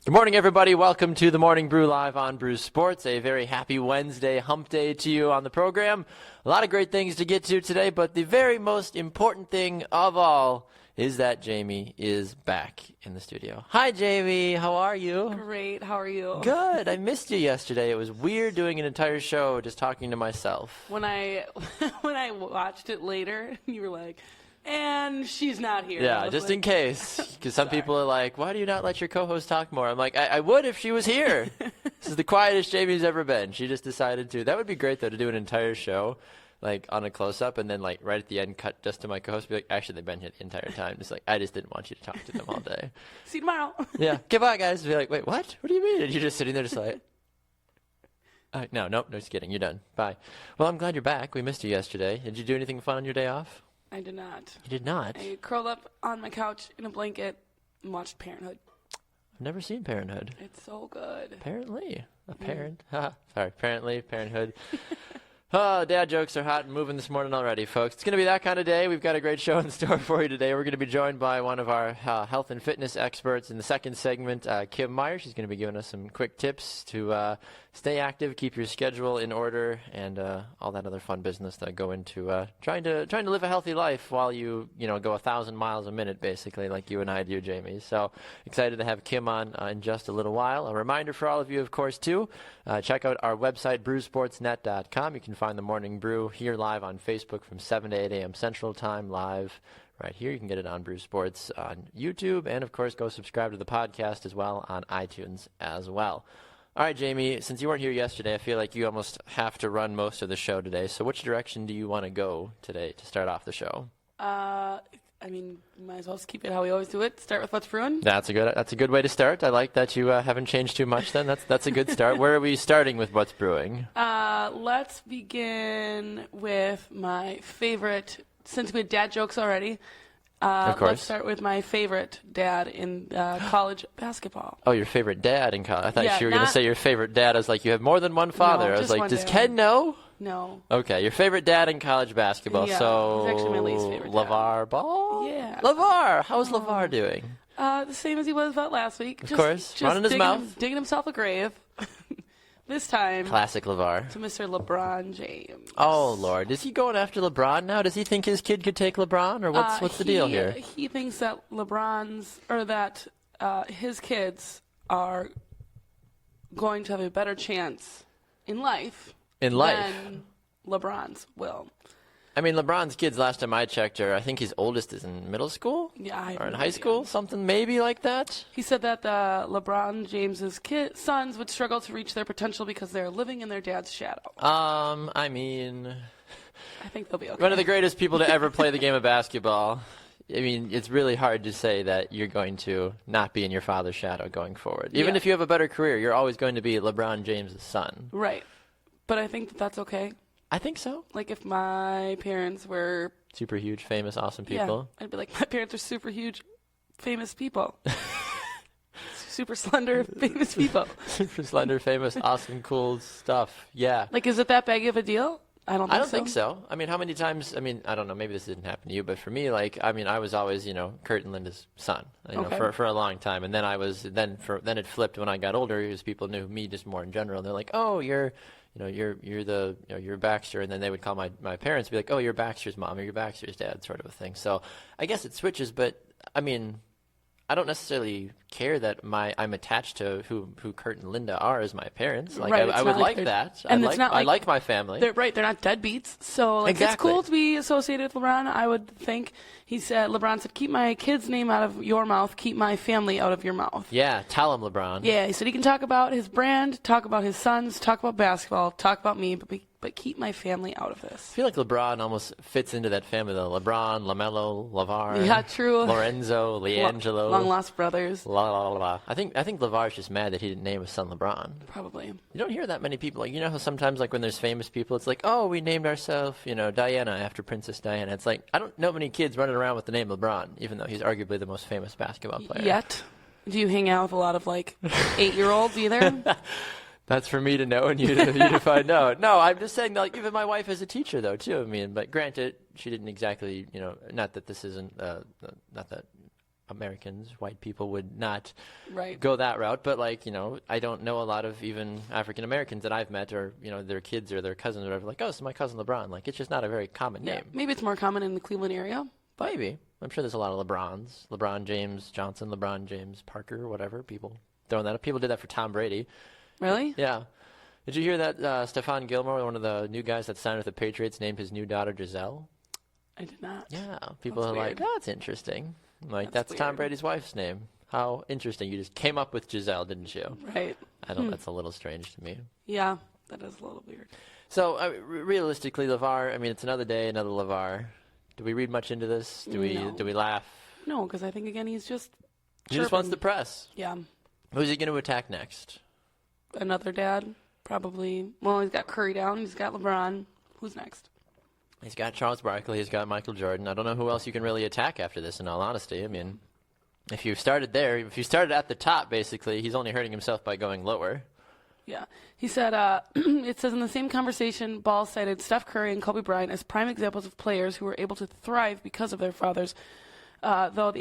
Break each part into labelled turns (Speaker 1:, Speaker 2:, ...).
Speaker 1: Good morning, everybody. Welcome to the Morning Brew live on Brew Sports. A very happy Wednesday hump day to you on the program. A lot of great things to get to today, but the very most important thing of all is that Jaymee is back in the studio. Hi, Jaymee. How are you?
Speaker 2: Great. How are you?
Speaker 1: Good. I missed you yesterday. It was weird doing an entire show just talking to myself.
Speaker 2: When I watched it later, you were like, and she's not here.
Speaker 1: Yeah, just in case. Because some people are like, why do you not let your co-host talk more? I'm like, I would if she was here. This is the quietest Jaymee's ever been. She just decided to. That would be great, though, to do an entire show, like, on a close-up, and then, like, right at the end, cut just to my co-host, be like, actually, they've been here the entire time. Just like, I just didn't want you to talk to them all day.
Speaker 2: See you tomorrow.
Speaker 1: Yeah. Goodbye, guys. Be like, wait, what? What do you mean? And you're just sitting there just like, no, just kidding. You're done. Bye. Well, I'm glad you're back. We missed you yesterday. Did you do anything fun on your day off?
Speaker 2: I did not.
Speaker 1: You did not?
Speaker 2: I curled up on my couch in a blanket and watched Parenthood.
Speaker 1: I've never seen Parenthood.
Speaker 2: It's so good.
Speaker 1: Apparently. Apparently, Parenthood. Oh, dad jokes are hot and moving this morning already, folks. It's going to be that kind of day. We've got a great show in store for you today. We're going to be joined by one of our health and fitness experts in the second segment, Kim Meyer. She's going to be giving us some quick tips to stay active, keep your schedule in order, and all that other fun business that go into trying to live a healthy life while you go 1,000 miles a minute, basically, like you and I do, Jaymee. So excited to have Kim on in just a little while. A reminder for all of you, of course, too, check out our website, brewsportsnet.com. You can find the Morning Brew here live on Facebook from 7 to 8 a.m. Central Time, live right here. You can get it on Brew Sports on YouTube, and, of course, go subscribe to the podcast as well on iTunes as well. All right, Jaymee, since you weren't here yesterday, I feel like you almost have to run most of the show today. So which direction do you want to go today to start off the show?
Speaker 2: Might as well just keep it how we always do it. Start with what's brewing.
Speaker 1: That's a good way to start. I like that you haven't changed too much then. That's a good start. Where are we starting with what's brewing?
Speaker 2: Let's begin with my favorite, since we had dad jokes already.
Speaker 1: Of course.
Speaker 2: Let's start with my favorite dad in college basketball.
Speaker 1: Oh, your favorite dad in college. I thought you were going to say your favorite dad. I was like, you have more than one father.
Speaker 2: No,
Speaker 1: I was like, does
Speaker 2: dad.
Speaker 1: Ken know?
Speaker 2: No.
Speaker 1: Okay, your favorite dad in college basketball.
Speaker 2: Yeah,
Speaker 1: so
Speaker 2: he's actually my least favorite dad.
Speaker 1: LeVar Ball?
Speaker 2: Yeah.
Speaker 1: LeVar. How's LeVar doing?
Speaker 2: The same as he was about last week.
Speaker 1: Of course. Running his mouth.
Speaker 2: Digging himself a grave. This time.
Speaker 1: Classic LeVar.
Speaker 2: To Mr. LeBron James.
Speaker 1: Oh, Lord. Is he going after LeBron now? Does he think his kid could take LeBron? Or what's the deal here?
Speaker 2: He thinks that his kids are going to have a better chance in life. Than LeBron's will.
Speaker 1: I mean, LeBron's kids, last time I checked her, I think his oldest is in middle school?
Speaker 2: Yeah.
Speaker 1: Or in high school? Something maybe like that?
Speaker 2: He said that LeBron James's sons would struggle to reach their potential because they're living in their dad's shadow.
Speaker 1: I mean,
Speaker 2: I think they'll be okay.
Speaker 1: One of the greatest people to ever play the game of basketball. I mean, it's really hard to say that you're going to not be in your father's shadow going forward. Even if you have a better career, you're always going to be LeBron James' son.
Speaker 2: Right. But I think that's okay.
Speaker 1: I think so.
Speaker 2: Like, if my parents were
Speaker 1: super huge, famous, awesome people.
Speaker 2: Yeah, I'd be like, my parents are super huge, famous people. Super slender, famous people.
Speaker 1: Super slender, famous, awesome, cool stuff. Yeah.
Speaker 2: Like, is it that big of a deal? I don't think
Speaker 1: so. I mean, how many times, I don't know, maybe this didn't happen to you, but for me, I was always, Kurt and Linda's son, for a long time. And then then it flipped when I got older, because people knew me just more in general. And they're like, oh, you're Baxter. And then they would call my parents and be like, oh, you're Baxter's mom or you're Baxter's dad, sort of a thing. So I guess it switches, but I mean, I don't necessarily care that I'm attached to who Kurt and Linda are as my parents. Like,
Speaker 2: right,
Speaker 1: I would like that.
Speaker 2: And
Speaker 1: I like my family.
Speaker 2: They're not deadbeats. So
Speaker 1: exactly.
Speaker 2: It's cool to be associated with LeBron, I would think. LeBron said, keep my kid's name out of your mouth, keep my family out of your mouth.
Speaker 1: Yeah, tell him, LeBron.
Speaker 2: Yeah, he said he can talk about his brand, talk about his sons, talk about basketball, talk about me, but keep my family out of this.
Speaker 1: I feel like LeBron almost fits into that family, though. LeBron, LaMelo, LeVar.
Speaker 2: Yeah, true.
Speaker 1: Lorenzo, LiAngelo.
Speaker 2: Long-lost brothers.
Speaker 1: I think LeVar's just mad that he didn't name his son LeBron.
Speaker 2: Probably. You
Speaker 1: don't hear that many people. Like, how sometimes, like, when there's famous people, it's like, oh, we named ourselves, Diana after Princess Diana. It's like, I don't know many kids running around with the name LeBron, even though he's arguably the most famous basketball player.
Speaker 2: Yet. Do you hang out with a lot of, 8-year-olds either?
Speaker 1: That's for me to know and you to find out. No, I'm just saying, even my wife is a teacher, though, too. I mean, but granted, she didn't exactly, not that this isn't, not that Americans, white people would not
Speaker 2: Right.
Speaker 1: go that route. But like, I don't know a lot of even African Americans that I've met, or their kids or their cousins or whatever. Like, oh, this is my cousin LeBron. Like, it's just not a very common
Speaker 2: Yeah.
Speaker 1: name.
Speaker 2: Maybe it's more common in the Cleveland area. But
Speaker 1: Maybe. I'm sure there's a lot of LeBrons. LeBron James Johnson, LeBron James Parker, whatever. People throwing that up. People did that for Tom Brady.
Speaker 2: Really?
Speaker 1: Yeah. Did you hear that Stephon Gilmore, one of the new guys that signed with the Patriots, named his new daughter Giselle?
Speaker 2: I did not.
Speaker 1: Yeah. People
Speaker 2: That's
Speaker 1: are
Speaker 2: weird.
Speaker 1: like, that's interesting. Like,
Speaker 2: That's
Speaker 1: that's Tom
Speaker 2: weird.
Speaker 1: Brady's wife's name. How interesting. You just came up with Giselle, didn't you?
Speaker 2: Right.
Speaker 1: I don't. That's a little strange to me.
Speaker 2: Yeah, that is a little weird.
Speaker 1: So, realistically, LeVar, I mean, it's another day, another LeVar. Do we read much into this? Do
Speaker 2: No.
Speaker 1: we laugh?
Speaker 2: No, because I think, again, he's just
Speaker 1: He just wants the
Speaker 2: chirping.
Speaker 1: press.
Speaker 2: Yeah.
Speaker 1: Who's he going to attack next?
Speaker 2: Another dad, probably. Well, he's got Curry down. He's got LeBron. Who's next?
Speaker 1: He's got Charles Barkley. He's got Michael Jordan. I don't know who else you can really attack after this, in all honesty. I mean, if you started there, if you started at the top, basically, he's only hurting himself by going lower.
Speaker 2: Yeah. He said, it says in the same conversation, Ball cited Steph Curry and Kobe Bryant as prime examples of players who were able to thrive because of their fathers, though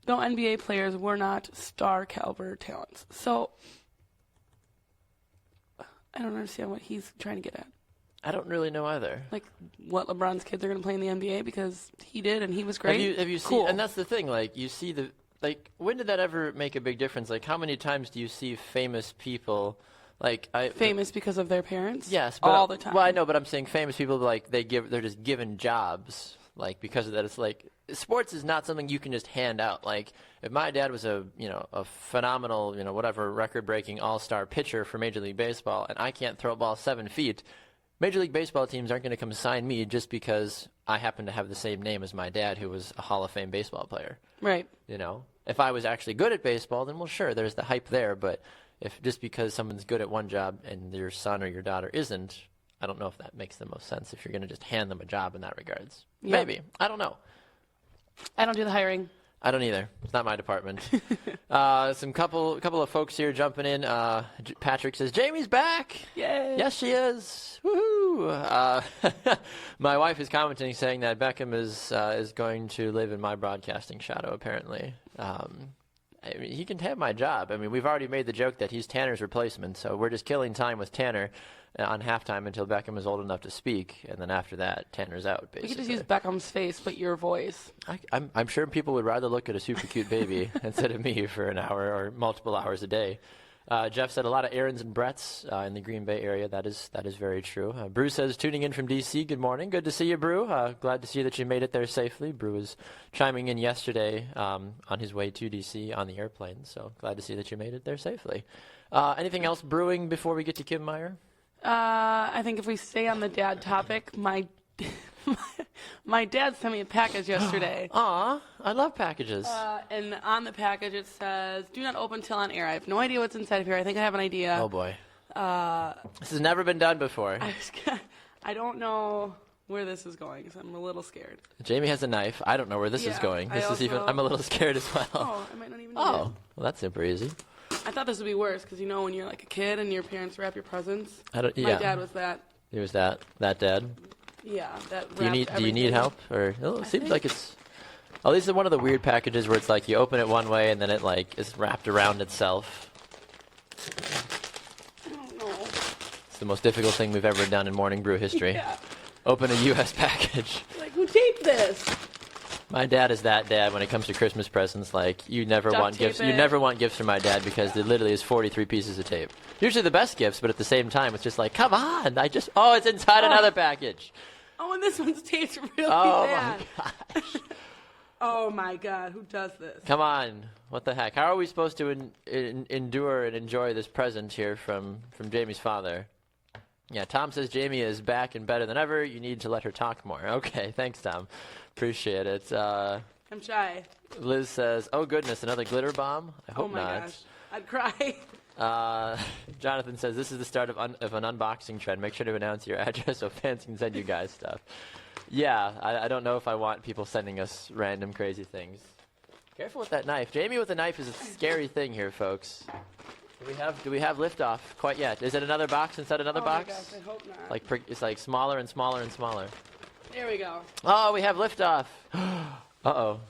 Speaker 2: NBA players were not star caliber talents. So, I don't understand what he's trying to get at.
Speaker 1: I don't really know either.
Speaker 2: Like, what LeBron's kids are going to play in the NBA because he did and he was great.
Speaker 1: Have you
Speaker 2: Cool.
Speaker 1: seen? And that's the thing. Like, you see when did that ever make a big difference? Like, how many times do you see famous people? Like,
Speaker 2: Famous because of their parents?
Speaker 1: Yes, but
Speaker 2: all the time.
Speaker 1: Well, I know, but I'm saying famous people, like they're just given jobs, like because of that. It's like sports is not something you can just hand out. Like if my dad was a phenomenal whatever record-breaking all-star pitcher for Major League Baseball, and I can't throw a ball 7 feet, Major League Baseball teams aren't going to come sign me just because I happen to have the same name as my dad, who was a Hall of Fame baseball player.
Speaker 2: Right.
Speaker 1: If I was actually good at baseball, then well, sure, there's the hype there, but. If just because someone's good at one job and your son or your daughter isn't, I don't know if that makes the most sense if you're going to just hand them a job in that regards.
Speaker 2: Yeah.
Speaker 1: Maybe. I don't know.
Speaker 2: I don't do the hiring.
Speaker 1: I don't either. It's not my department. Some couple of folks here jumping in. Patrick says, Jaymee's back.
Speaker 2: Yay.
Speaker 1: Yes, she is. Woohoo. My wife is commenting saying that Beckham is going to live in my broadcasting shadow, apparently. I mean, he can have my job. I mean, we've already made the joke that he's Tanner's replacement, so we're just killing time with Tanner on halftime until Beckham is old enough to speak, and then after that, Tanner's out, basically.
Speaker 2: We could just use Beckham's face, but your voice.
Speaker 1: I'm sure people would rather look at a super cute baby instead of me for an hour or multiple hours a day. Jeff said a lot of Aarons and Bretts in the Green Bay area. That is very true. Brew says, tuning in from D.C., good morning. Good to see you, Brew. Glad to see that you made it there safely. Brew was chiming in yesterday on his way to D.C. on the airplane, so glad to see that you made it there safely. Anything else brewing before we get to Kim Meyer?
Speaker 2: I think if we stay on the dad topic, my dad sent me a package yesterday.
Speaker 1: Aw, I love packages.
Speaker 2: And on the package it says, do not open till on air. I have no idea what's inside of here. I think I have an idea.
Speaker 1: Oh, boy. This has never been done before.
Speaker 2: I don't know where this is going, so I'm a little scared.
Speaker 1: Jaymee has a knife. I don't know where this is going. I'm a little scared as well.
Speaker 2: Oh, I might not even know.
Speaker 1: Oh, well, that's super easy.
Speaker 2: I thought this would be worse, because when you're like a kid and your parents wrap your presents. My
Speaker 1: Yeah.
Speaker 2: dad was that.
Speaker 1: He was that dad.
Speaker 2: Yeah, that
Speaker 1: Do you need
Speaker 2: everything.
Speaker 1: help? Or it seems
Speaker 2: think-
Speaker 1: like it's. Oh, this is one of the weird packages where it's like you open it one way and then it like is wrapped around itself.
Speaker 2: I don't know.
Speaker 1: It's the most difficult thing we've ever done in Morning Brew history.
Speaker 2: Yeah.
Speaker 1: Open a U.S. package.
Speaker 2: Like, who taped this?
Speaker 1: My dad is that dad when it comes to Christmas presents. Like you never
Speaker 2: Duct
Speaker 1: want
Speaker 2: tape
Speaker 1: gifts.
Speaker 2: it.
Speaker 1: You never want gifts from my dad because there literally is 43 pieces of tape. Usually the best gifts, but at the same time it's just like, come on! It's inside another package.
Speaker 2: Oh, and this one's taped really
Speaker 1: Oh
Speaker 2: bad.
Speaker 1: my gosh!
Speaker 2: Oh my God, who does this?
Speaker 1: Come on! What the heck? How are we supposed to endure and enjoy this present here from Jamie's father? Yeah, Tom says Jaymee is back and better than ever. You need to let her talk more. Okay, thanks, Tom. Appreciate it.
Speaker 2: I'm shy.
Speaker 1: Liz says, "Oh goodness, another glitter bomb." I hope
Speaker 2: Oh my
Speaker 1: not.
Speaker 2: gosh, I'd cry.
Speaker 1: Jonathan says, "This is the start of an unboxing trend. Make sure to announce your address so fans can send you guys stuff." Yeah, I don't know if I want people sending us random crazy things. Careful with that knife. Jaymee with a knife is a scary thing here, folks. Do we have liftoff quite yet? Is it another box inside another box?
Speaker 2: Oh my gosh, I hope not.
Speaker 1: Like it's like smaller and smaller and smaller.
Speaker 2: There we go.
Speaker 1: Oh, we have liftoff. Uh-oh.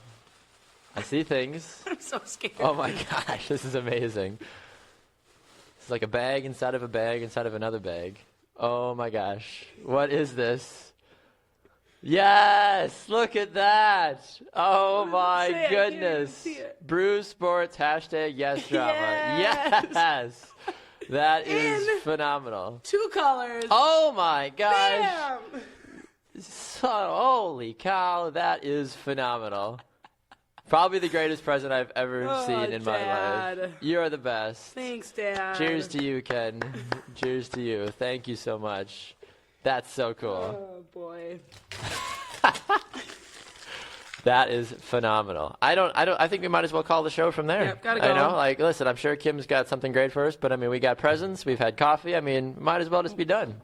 Speaker 1: I see things.
Speaker 2: I'm so scared.
Speaker 1: Oh my gosh, this is amazing. It's like a bag inside of a bag inside of another bag. Oh my gosh. What is this? Yes, look at that. Oh my goodness. Brew Sports, hashtag yes drama. Yes. That is phenomenal.
Speaker 2: 2 colors.
Speaker 1: Oh my gosh.
Speaker 2: Bam!
Speaker 1: So, holy cow, that is phenomenal. Probably the greatest present I've ever seen in my life. You're the best.
Speaker 2: Thanks, Dad.
Speaker 1: Cheers to you, Ken. Cheers to you. Thank you so much. That's so cool.
Speaker 2: Oh, boy.
Speaker 1: That is phenomenal. I think we might as well call the show from there.
Speaker 2: Yep, gotta go.
Speaker 1: I know, listen, I'm sure Kim's got something great for us, but we got presents, we've had coffee, might as well just be done.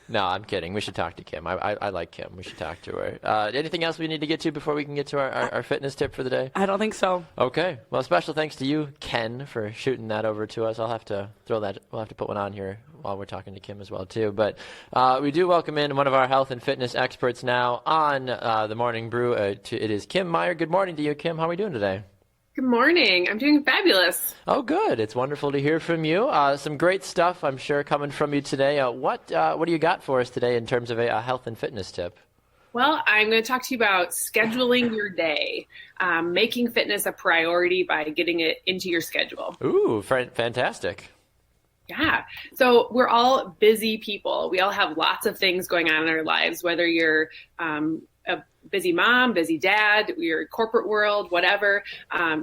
Speaker 1: No, I'm kidding. We should talk to Kim. I like Kim. We should talk to her. Anything else we need to get to before we can get to our fitness tip for the day?
Speaker 2: I don't think so.
Speaker 1: Okay. Well, special thanks to you, Ken, for shooting that over to us. I'll have to we'll have to put one on here while we're talking to Kim as well, too. But we do welcome in one of our health and fitness experts now on the Morning Brew. It is Kim Meyer. Good morning to you, Kim. How are we doing today?
Speaker 3: Good morning. I'm doing fabulous.
Speaker 1: Oh, good. It's wonderful to hear from you. Some great stuff, I'm sure, coming from you today. What do you got for us today in terms of a health and fitness tip?
Speaker 3: Well, I'm going to talk to you about scheduling your day, making fitness a priority by getting it into your schedule.
Speaker 1: Ooh, fantastic.
Speaker 3: Yeah. So we're all busy people. We all have lots of things going on in our lives, whether you're a busy mom, busy dad, you're corporate world, whatever,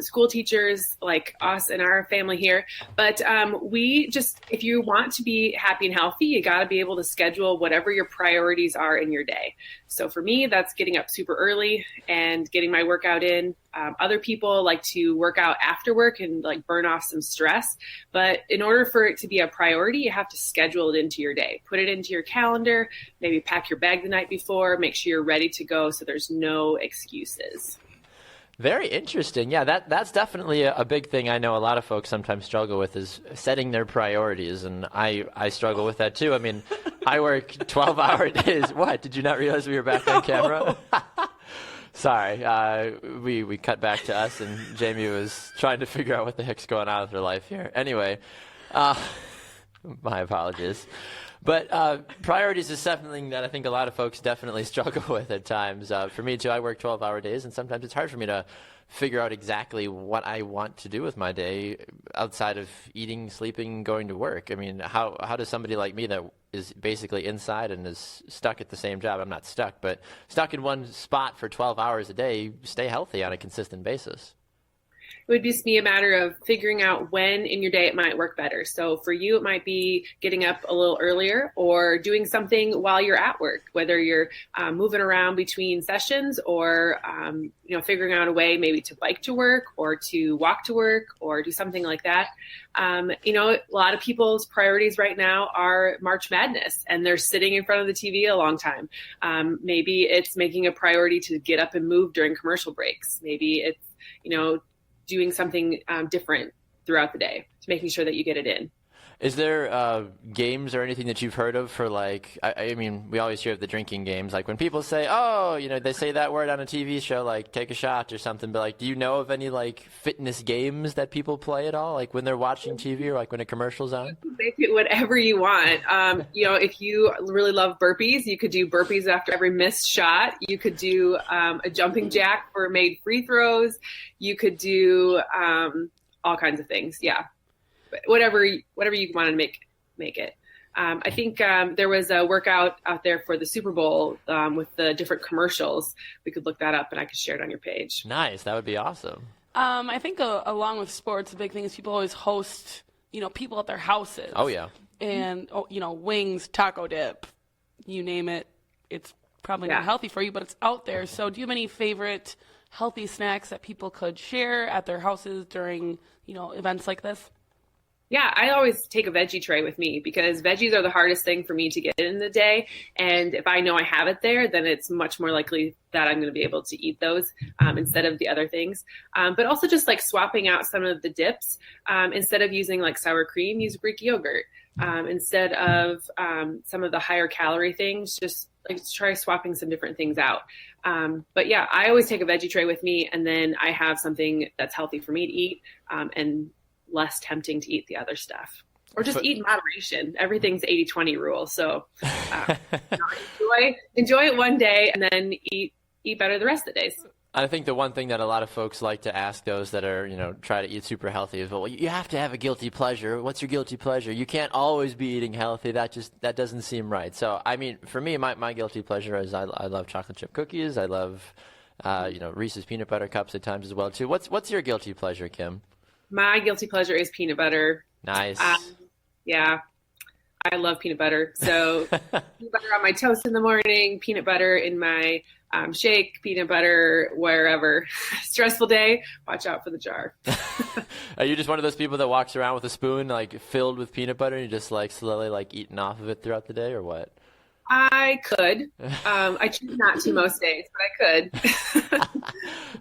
Speaker 3: school teachers like us and our family here. But if you want to be happy and healthy, you got to be able to schedule whatever your priorities are in your day. So for me, that's getting up super early and getting my workout in. Other people like to work out after work and burn off some stress. But in order for it to be a priority, you have to schedule it into your day. Put it into your calendar, maybe pack your bag the night before, make sure you're ready to go so there's no excuses.
Speaker 1: Very interesting. Yeah, that's definitely a big thing I know a lot of folks sometimes struggle with is setting their priorities, and I struggle with that too. I work 12-hour days. What? Did you not realize we were back on camera? Sorry. We cut back to us, and Jaymee was trying to figure out what the heck's going on with her life here. Anyway, my apologies. But priorities is something that I think a lot of folks definitely struggle with at times. For me, too, I work 12-hour days, and sometimes it's hard for me to figure out exactly what I want to do with my day outside of eating, sleeping, going to work. How does somebody like me that is basically inside and is stuck at the same job, I'm not stuck, but stuck in one spot for 12 hours a day, stay healthy on a consistent basis?
Speaker 3: It would just be a matter of figuring out when in your day it might work better. So for you, it might be getting up a little earlier or doing something while you're at work, whether you're moving around between sessions or, figuring out a way maybe to bike to work or to walk to work or do something like that. A lot of people's priorities right now are March Madness, and they're sitting in front of the TV a long time. Maybe it's making a priority to get up and move during commercial breaks. Maybe it's, doing something different throughout the day to making sure that you get it in.
Speaker 1: Is there games or anything that you've heard of for we always hear of the drinking games, like when people say, they say that word on a TV show, like take a shot or something, but do you know of any fitness games that people play at all, when they're watching TV or when a commercial's on?
Speaker 3: Make it whatever you want. If you really love burpees, you could do burpees after every missed shot. You could do a jumping jack for made free throws. You could do all kinds of things. Yeah. Whatever you want to make it. I think there was a workout out there for the Super Bowl with the different commercials. We could look that up, and I could share it on your page.
Speaker 1: Nice. That would be awesome.
Speaker 2: I think along with sports, the big thing is people always host, people at their houses.
Speaker 1: Oh, yeah.
Speaker 2: And, wings, taco dip, you name it. It's probably not healthy for you, but it's out there. So do you have any favorite healthy snacks that people could share at their houses during, events like this?
Speaker 3: Yeah, I always take a veggie tray with me because veggies are the hardest thing for me to get in the day. And if I know I have it there, then it's much more likely that I'm going to be able to eat those instead of the other things. But also just swapping out some of the dips. Instead of using sour cream, use Greek yogurt. Instead of some of the higher calorie things, just try swapping some different things out. But yeah, I always take a veggie tray with me, and then I have something that's healthy for me to eat, and less tempting to eat the other stuff. Or just eat in moderation. Everything's 80-20 rule. So enjoy it one day and then eat better the rest of the days.
Speaker 1: I think the one thing that a lot of folks like to ask those that are, try to eat super healthy is, well, you have to have a guilty pleasure. What's your guilty pleasure? You can't always be eating healthy. That doesn't seem right. So, I mean, for me, my guilty pleasure is I love chocolate chip cookies. I love, Reese's peanut butter cups at times as well, too. What's your guilty pleasure, Kim?
Speaker 3: My guilty pleasure is peanut butter.
Speaker 1: Nice.
Speaker 3: Yeah, I love peanut butter. So peanut butter on my toast in the morning, peanut butter in my shake, peanut butter wherever. Stressful day, watch out for the jar.
Speaker 1: Are you just one of those people that walks around with a spoon like filled with peanut butter and you just like slowly like eating off of it throughout the day, or what?
Speaker 3: I could. I choose not to most days, but I could.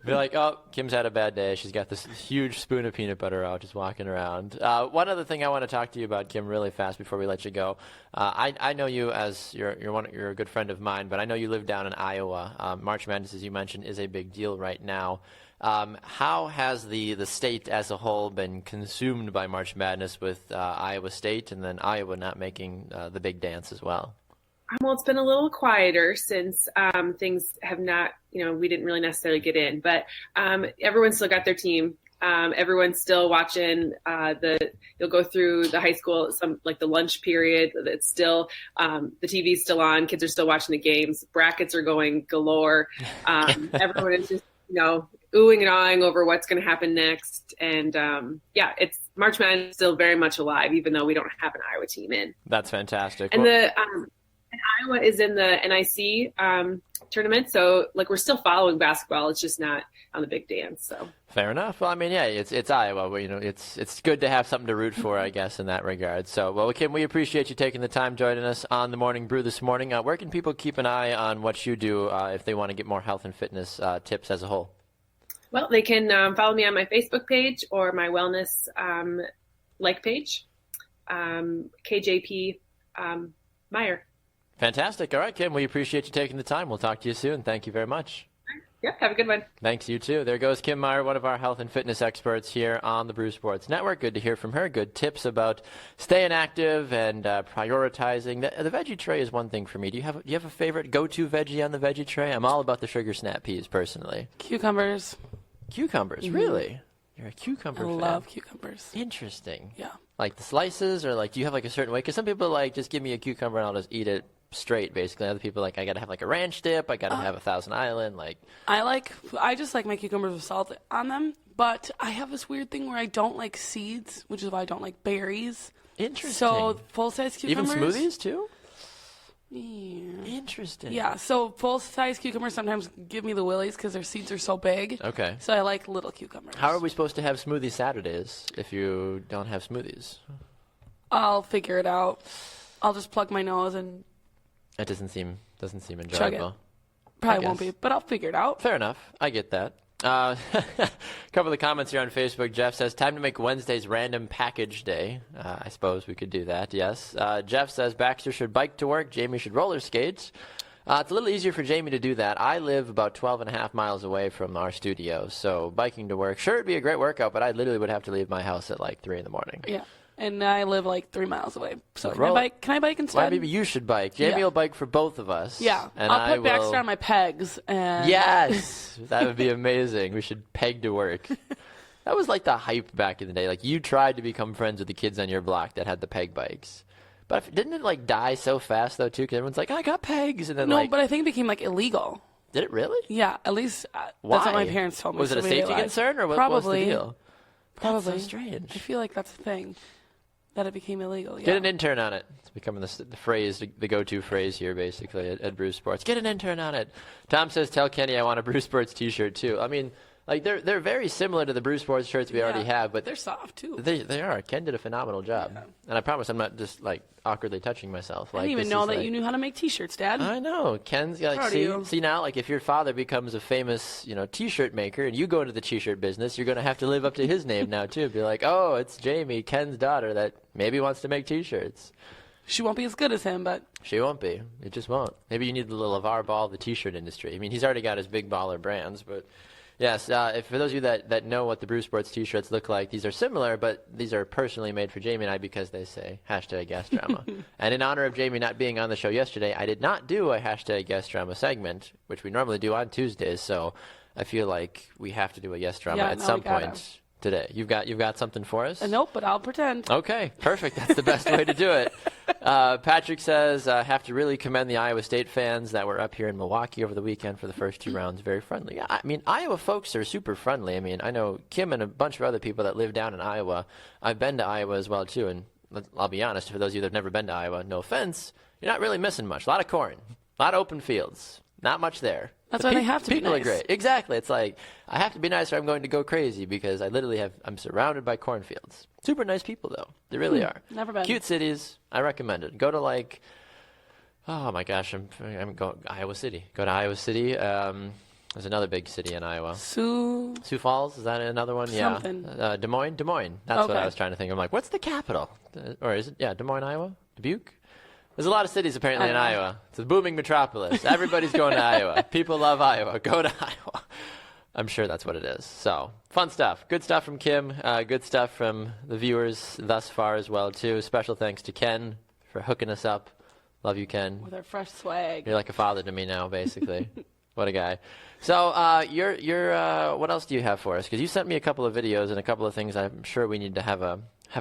Speaker 1: Be like, oh, Kim's had a bad day. She's got this huge spoon of peanut butter out, just walking around. One other thing I want to talk to you about, Kim, really fast before we let you go. I know you as you're a good friend of mine, but I know you live down in Iowa. March Madness, as you mentioned, is a big deal right now. How has the state as a whole been consumed by March Madness with Iowa State and then Iowa not making the big dance as well?
Speaker 3: Well, it's been a little quieter since things have not, we didn't really necessarily get in, but everyone's still got their team. Everyone's still watching you'll go through the high school, like the lunch period. It's still, the TV's still on. Kids are still watching the games. Brackets are going galore. Everyone is just, oohing and ahhing over what's going to happen next. And it's March Madness is still very much alive, even though we don't have an Iowa team in.
Speaker 1: That's fantastic.
Speaker 3: And and Iowa is in the NIC tournament, so like we're still following basketball. It's just not on the big dance. So
Speaker 1: fair enough. Well, I mean, yeah, it's Iowa. But, it's good to have something to root for, I guess, in that regard. So, well, Kim, we appreciate you taking the time joining us on the Morning Brew this morning. Where can people keep an eye on what you do if they want to get more health and fitness tips as a whole? Well,
Speaker 3: they can follow me on my Facebook page or my wellness like page, KJP Meyer.
Speaker 1: Fantastic. All right, Kim, we appreciate you taking the time. We'll talk to you soon. Thank you very much.
Speaker 3: Yep, have a good one.
Speaker 1: Thanks, you too. There goes Kim Meyer, one of our health and fitness experts here on the Brew Sports Network. Good to hear from her. Good tips about staying active and prioritizing. The veggie tray is one thing for me. Do you have a favorite go-to veggie on the veggie tray? I'm all about the sugar snap peas, personally.
Speaker 2: Cucumbers.
Speaker 1: Cucumbers, mm-hmm. Really? You're a cucumber fan.
Speaker 2: I love cucumbers.
Speaker 1: Interesting.
Speaker 2: Yeah.
Speaker 1: Like the slices, or like do you have like a certain way? Because some people like just give me a cucumber and I'll just eat it straight, basically. Other people like I gotta have like a ranch dip. I gotta have a Thousand Island. Like
Speaker 2: I just like my cucumbers with salt on them. But I have this weird thing where I don't like seeds, which is why I don't like berries.
Speaker 1: Interesting.
Speaker 2: So full size cucumbers.
Speaker 1: Even smoothies too.
Speaker 2: Yeah.
Speaker 1: Interesting.
Speaker 2: Yeah. So full size cucumbers sometimes give me the willies because their seeds are so big.
Speaker 1: Okay.
Speaker 2: So I like little cucumbers.
Speaker 1: How are we supposed to have smoothie Saturdays if you don't have smoothies?
Speaker 2: I'll figure it out. I'll just plug my nose and.
Speaker 1: That doesn't seem enjoyable.
Speaker 2: Chug it. Probably won't be, but I'll figure it out.
Speaker 1: Fair enough. I get that. A couple of the comments here on Facebook. Jeff says, time to make Wednesday's random package day. I suppose we could do that, yes. Jeff says, Baxter should bike to work. Jaymee should roller skate. It's a little easier for Jaymee to do that. I live about 12 and a half miles away from our studio, so biking to work, sure, it'd be a great workout, but I literally would have to leave my house at like 3 in the morning.
Speaker 2: Yeah. And I live like 3 miles away. So can I bike instead?
Speaker 1: Well, maybe you should bike. Jaymee will bike for both of us.
Speaker 2: Yeah.
Speaker 1: And
Speaker 2: I'll put Baxter on my pegs. And
Speaker 1: yes. That would be amazing. We should peg to work. That was like the hype back in the day. Like you tried to become friends with the kids on your block that had the peg bikes. But didn't it like die so fast though too? Because everyone's like, I got pegs. And then
Speaker 2: no, but I think it became like illegal.
Speaker 1: Did it really?
Speaker 2: Yeah. At least
Speaker 1: Why?
Speaker 2: That's what my parents told me.
Speaker 1: Was it a safety concern or what was the deal?
Speaker 2: Probably.
Speaker 1: That's so strange.
Speaker 2: I feel like that's the thing. That it became illegal. Yeah.
Speaker 1: Get an intern on it. It's becoming the phrase, the go-to phrase here, basically, at Brew Sports. Get an intern on it. Tom says, tell Kenny I want a Brew Sports T-shirt, too. I mean, like, they're very similar to the Brew Sports shirts we already have, but
Speaker 2: they're soft, too.
Speaker 1: They are. Ken did a phenomenal job. Yeah. And I promise I'm not just, like, awkwardly touching myself.
Speaker 2: I didn't even know that you knew how to make T-shirts, Dad.
Speaker 1: I know. Ken's, like, see now, like, if your father becomes a famous, T-shirt maker and you go into the T-shirt business, you're going to have to live up to his name now, too. Be like, oh, it's Jaymee, Ken's daughter, that maybe wants to make T-shirts.
Speaker 2: She won't be as good as him, but
Speaker 1: She won't be. It just won't. Maybe you need the little LeVar Ball of the T-shirt industry. I mean, he's already got his big baller brands, but yes, if for those of you that know what the Brew Sports T-shirts look like, these are similar, but these are personally made for Jaymee and I because they say hashtag guest drama. And in honor of Jaymee not being on the show yesterday, I did not do a hashtag guest drama segment, which we normally do on Tuesdays, so I feel like we have to do a yes drama at some point today. You've got something for us?
Speaker 2: Nope, but I'll pretend.
Speaker 1: Okay, perfect. That's the best way to do it. Patrick says, have to really commend the Iowa State fans that were up here in Milwaukee over the weekend for the first 2 rounds. Very friendly. Yeah, I mean, Iowa folks are super friendly. I mean, I know Kim and a bunch of other people that live down in Iowa. I've been to Iowa as well, too, and I'll be honest, for those of you that have never been to Iowa, no offense, you're not really missing much. A lot of corn, a lot of open fields. Not much there.
Speaker 2: That's why they have to be
Speaker 1: People
Speaker 2: nice.
Speaker 1: are great. Exactly. It's like, I have to be nice or I'm going to go crazy because I'm surrounded by cornfields. Super nice people, though. They really are.
Speaker 2: Never been.
Speaker 1: Cute cities. I recommend it. Go to oh my gosh, I'm going Iowa City. Go to Iowa City. There's another big city in Iowa.
Speaker 2: Sioux
Speaker 1: Falls, is that another one?
Speaker 2: Something.
Speaker 1: Yeah. Des Moines. That's what
Speaker 2: Okay.
Speaker 1: I was trying to think. I'm like, what's the capital? Or is it? Yeah, Des Moines, Iowa. Dubuque. There's a lot of cities apparently in Iowa. It's a booming metropolis. Everybody's going to Iowa. People love Iowa. Go to Iowa. I'm sure that's what it is. So, fun stuff. Good stuff from Kim. Good stuff from the viewers thus far as well, too. Special thanks to Ken for hooking us up. Love you, Ken.
Speaker 2: with our fresh swag.
Speaker 1: You're like a father to me now, basically. What a guy. So, what else do you have for us? Because you sent me a couple of videos and a couple of things I'm sure we need to have a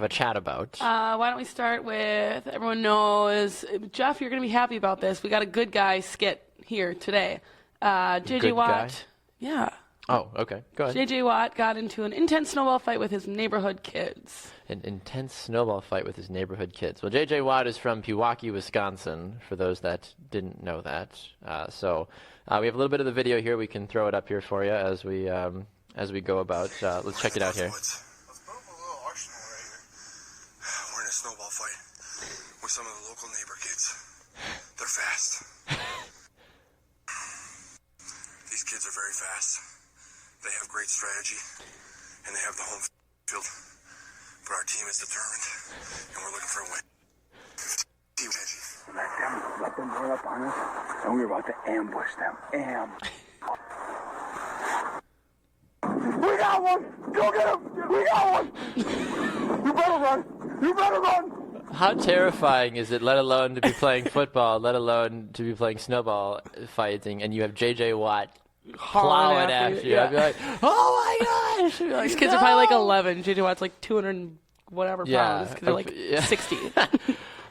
Speaker 1: chat about.
Speaker 2: Why don't we start with, everyone knows, Jeff, you're going to be happy about this. We got a good guy skit here today. J.J.
Speaker 1: Good
Speaker 2: Watt.
Speaker 1: guy?
Speaker 2: Yeah.
Speaker 1: Oh, okay. Go ahead.
Speaker 2: J.J. Watt got into an intense snowball fight with his neighborhood kids.
Speaker 1: An intense snowball fight with his neighborhood kids. Well, J.J. Watt is from Pewaukee, Wisconsin, for those that didn't know that. So we have a little bit of the video here. We can throw it up here for you as we go about. Let's check it out here.
Speaker 4: Let's put up a little arsenal right here. We're in a snowball fight with some of the local neighbor kids. They're fast. These kids are very fast. They have great strategy, and they have the home field. But our team is determined, and we're looking for a win.
Speaker 5: Let them run up on us, and we're about to ambush them. We got one! Go get him! We got one! You better run! You better run!
Speaker 1: How terrifying is it, let alone to be playing football, let alone to be playing snowball fighting, and you have J.J. Watt plowing after you.
Speaker 2: Yeah.
Speaker 1: I'd be like, oh my gosh! I'd be like,
Speaker 2: These kids are probably like 11. J.J. Watt's like 200 and whatever pounds. These kids are like
Speaker 1: Yeah.
Speaker 2: 60.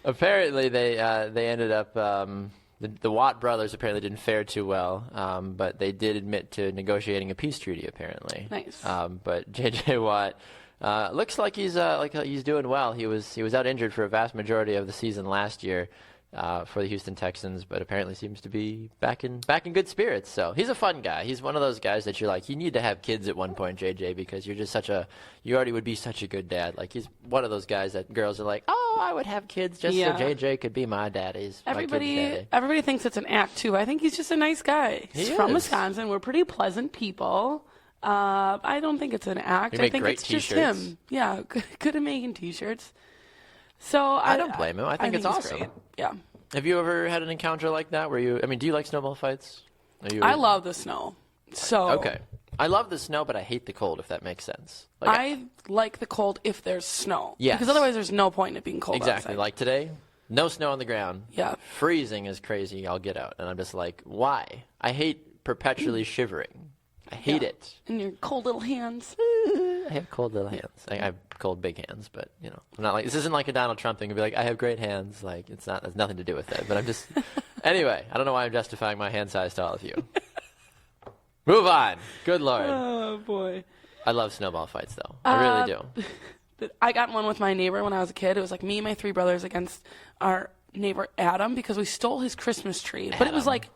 Speaker 1: Apparently, they ended up. The Watt brothers apparently didn't fare too well, but they did admit to negotiating a peace treaty. Apparently,
Speaker 2: Nice.
Speaker 1: But J.J. Watt looks like he's doing well. He was out injured for a vast majority of the season last year for the Houston Texans, but apparently seems to be back in good spirits. So he's a fun guy. He's one of those guys that you're like, you need to have kids at one point, JJ, because you're just you already would be such a good dad. Like he's one of those guys that girls are like, oh, I would have kids just so JJ could be my daddy's.
Speaker 2: Everybody thinks it's an act too. I think he's just a nice guy. He's from Wisconsin. We're pretty pleasant people. I don't think it's an act. I think it's just him. Yeah, good at making T-shirts. So
Speaker 1: I don't blame him. I think it's awesome.
Speaker 2: Great. Yeah.
Speaker 1: Have you ever had an encounter like that where do you like snowball fights?
Speaker 2: I love the snow. So
Speaker 1: okay. I love the snow, but I hate the cold, if that makes sense.
Speaker 2: I like the cold if there's snow.
Speaker 1: Yes.
Speaker 2: Because otherwise there's no point in it being cold
Speaker 1: Exactly.
Speaker 2: outside.
Speaker 1: Like today, no snow on the ground.
Speaker 2: Yeah.
Speaker 1: Freezing is crazy. I'll get out. And I'm just like, why? I hate perpetually shivering. I hate it.
Speaker 2: And your cold little hands.
Speaker 1: I have cold little hands. I have cold big hands, but I'm not like, this isn't like a Donald Trump thing to be like, I have great hands. Like it has nothing to do with it. But I'm just anyway. I don't know why I'm justifying my hand size to all of you. Move on. Good Lord.
Speaker 2: Oh boy.
Speaker 1: I love snowball fights though. I really do.
Speaker 2: I got one with my neighbor when I was a kid. It was like me and my 3 brothers against our neighbor Adam because we stole his Christmas tree. But it was like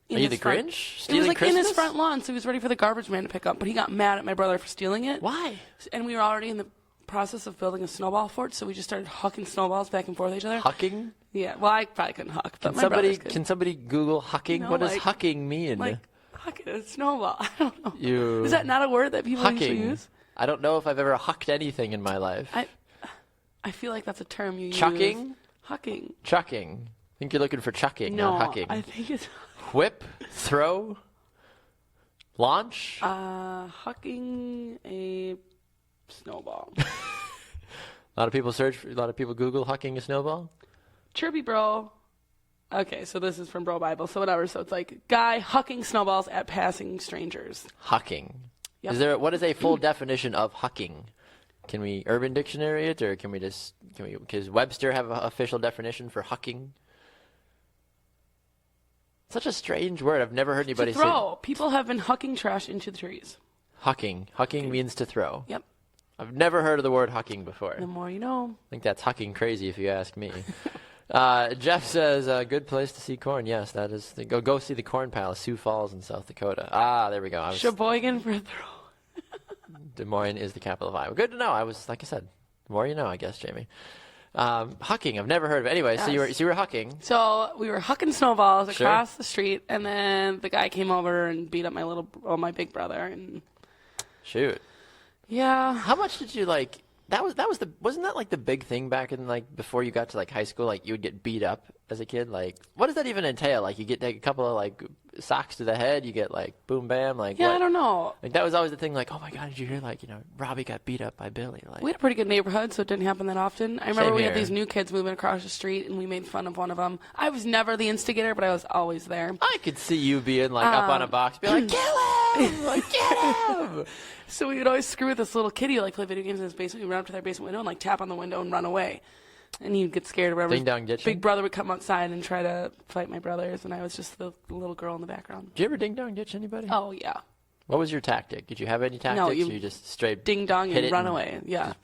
Speaker 2: in
Speaker 1: Are you
Speaker 2: his
Speaker 1: the
Speaker 2: front,
Speaker 1: Grinch?
Speaker 2: It was
Speaker 1: Stealing
Speaker 2: like in
Speaker 1: Christmas?
Speaker 2: his front lawn, so he was ready for the garbage man to pick up. But he got mad at my brother for stealing it.
Speaker 1: Why?
Speaker 2: And we were already in the process of building a snowball fort, so we just started hucking snowballs back and forth at each other.
Speaker 1: Hucking?
Speaker 2: Yeah. Well, I probably couldn't huck, but my brothers could.
Speaker 1: Can somebody Google hucking? What does
Speaker 2: like-
Speaker 1: hucking mean?
Speaker 2: Like hucking a snowball. I don't know. Is that not a word that people usually
Speaker 1: Hucking.
Speaker 2: use?
Speaker 1: I don't know if I've ever hucked anything in my life.
Speaker 2: I feel like that's a term you use.
Speaker 1: Chucking?
Speaker 2: Hucking.
Speaker 1: Chucking. I think you're looking for chucking,
Speaker 2: No,
Speaker 1: not hucking.
Speaker 2: I think it's
Speaker 1: Whip, throw, launch.
Speaker 2: hucking a snowball.
Speaker 1: A lot of people Google hucking a snowball.
Speaker 2: Chirpy bro. Okay, so this is from Bro Bible, so whatever. So it's like guy hucking snowballs at passing strangers.
Speaker 1: Hucking.
Speaker 2: Yep.
Speaker 1: What is a full definition of hucking? Can we Urban Dictionary it, or does Webster have an official definition for hucking? Such a strange word. I've never heard anybody
Speaker 2: To throw. People have been hucking trash into the trees.
Speaker 1: Hucking. Hucking means to throw.
Speaker 2: Yep.
Speaker 1: I've never heard of the word hucking before.
Speaker 2: The more you know.
Speaker 1: I think that's hucking crazy if you ask me. Jeff says, good place to see corn. Yes, that is. Go see the Corn Palace, Sioux Falls in South Dakota. There we go.
Speaker 2: Sheboygan for a throw.
Speaker 1: Des Moines is the capital of Iowa. Good to know. Like I said, the more you know, I guess, Jamie. Hucking, I've never heard of it. Anyway,
Speaker 2: Yes.
Speaker 1: so you were hucking.
Speaker 2: So we were hucking snowballs
Speaker 1: Sure.
Speaker 2: across the street, and then the guy came over and beat up my big brother. And
Speaker 1: Shoot.
Speaker 2: yeah,
Speaker 1: How much did you like? Wasn't that like the big thing back in like before you got to like high school? Like you would get beat up as a kid. Like what does that even entail? Like you get like a couple of like socks to the head. You get like boom bam. Like
Speaker 2: yeah,
Speaker 1: what?
Speaker 2: I don't know.
Speaker 1: Like that was always the thing. Like oh my god, did you hear like Robbie got beat up by Billy? Like
Speaker 2: We had a pretty good neighborhood, so it didn't happen that often. I remember
Speaker 1: Same
Speaker 2: we had
Speaker 1: here.
Speaker 2: these new kids moving across the street, and we made fun of one of them. I was never the instigator, but I was always there.
Speaker 1: I could see you being like up on a box, be like kill him, like get him.
Speaker 2: So we would always screw with this little kid who like play video games in his basement. We'd run up to their basement window and like tap on the window and run away. And he'd get scared or whatever.
Speaker 1: Ding dong ditching?
Speaker 2: Big brother would come outside and try to fight my brothers, and I was just the little girl in the background.
Speaker 1: Did you ever ding dong ditch anybody?
Speaker 2: Oh yeah,
Speaker 1: What was your tactic? Did you have any tactics?
Speaker 2: No,
Speaker 1: or
Speaker 2: you
Speaker 1: you just straight
Speaker 2: ding dong
Speaker 1: hit
Speaker 2: and
Speaker 1: it
Speaker 2: run
Speaker 1: and-
Speaker 2: away. Yeah.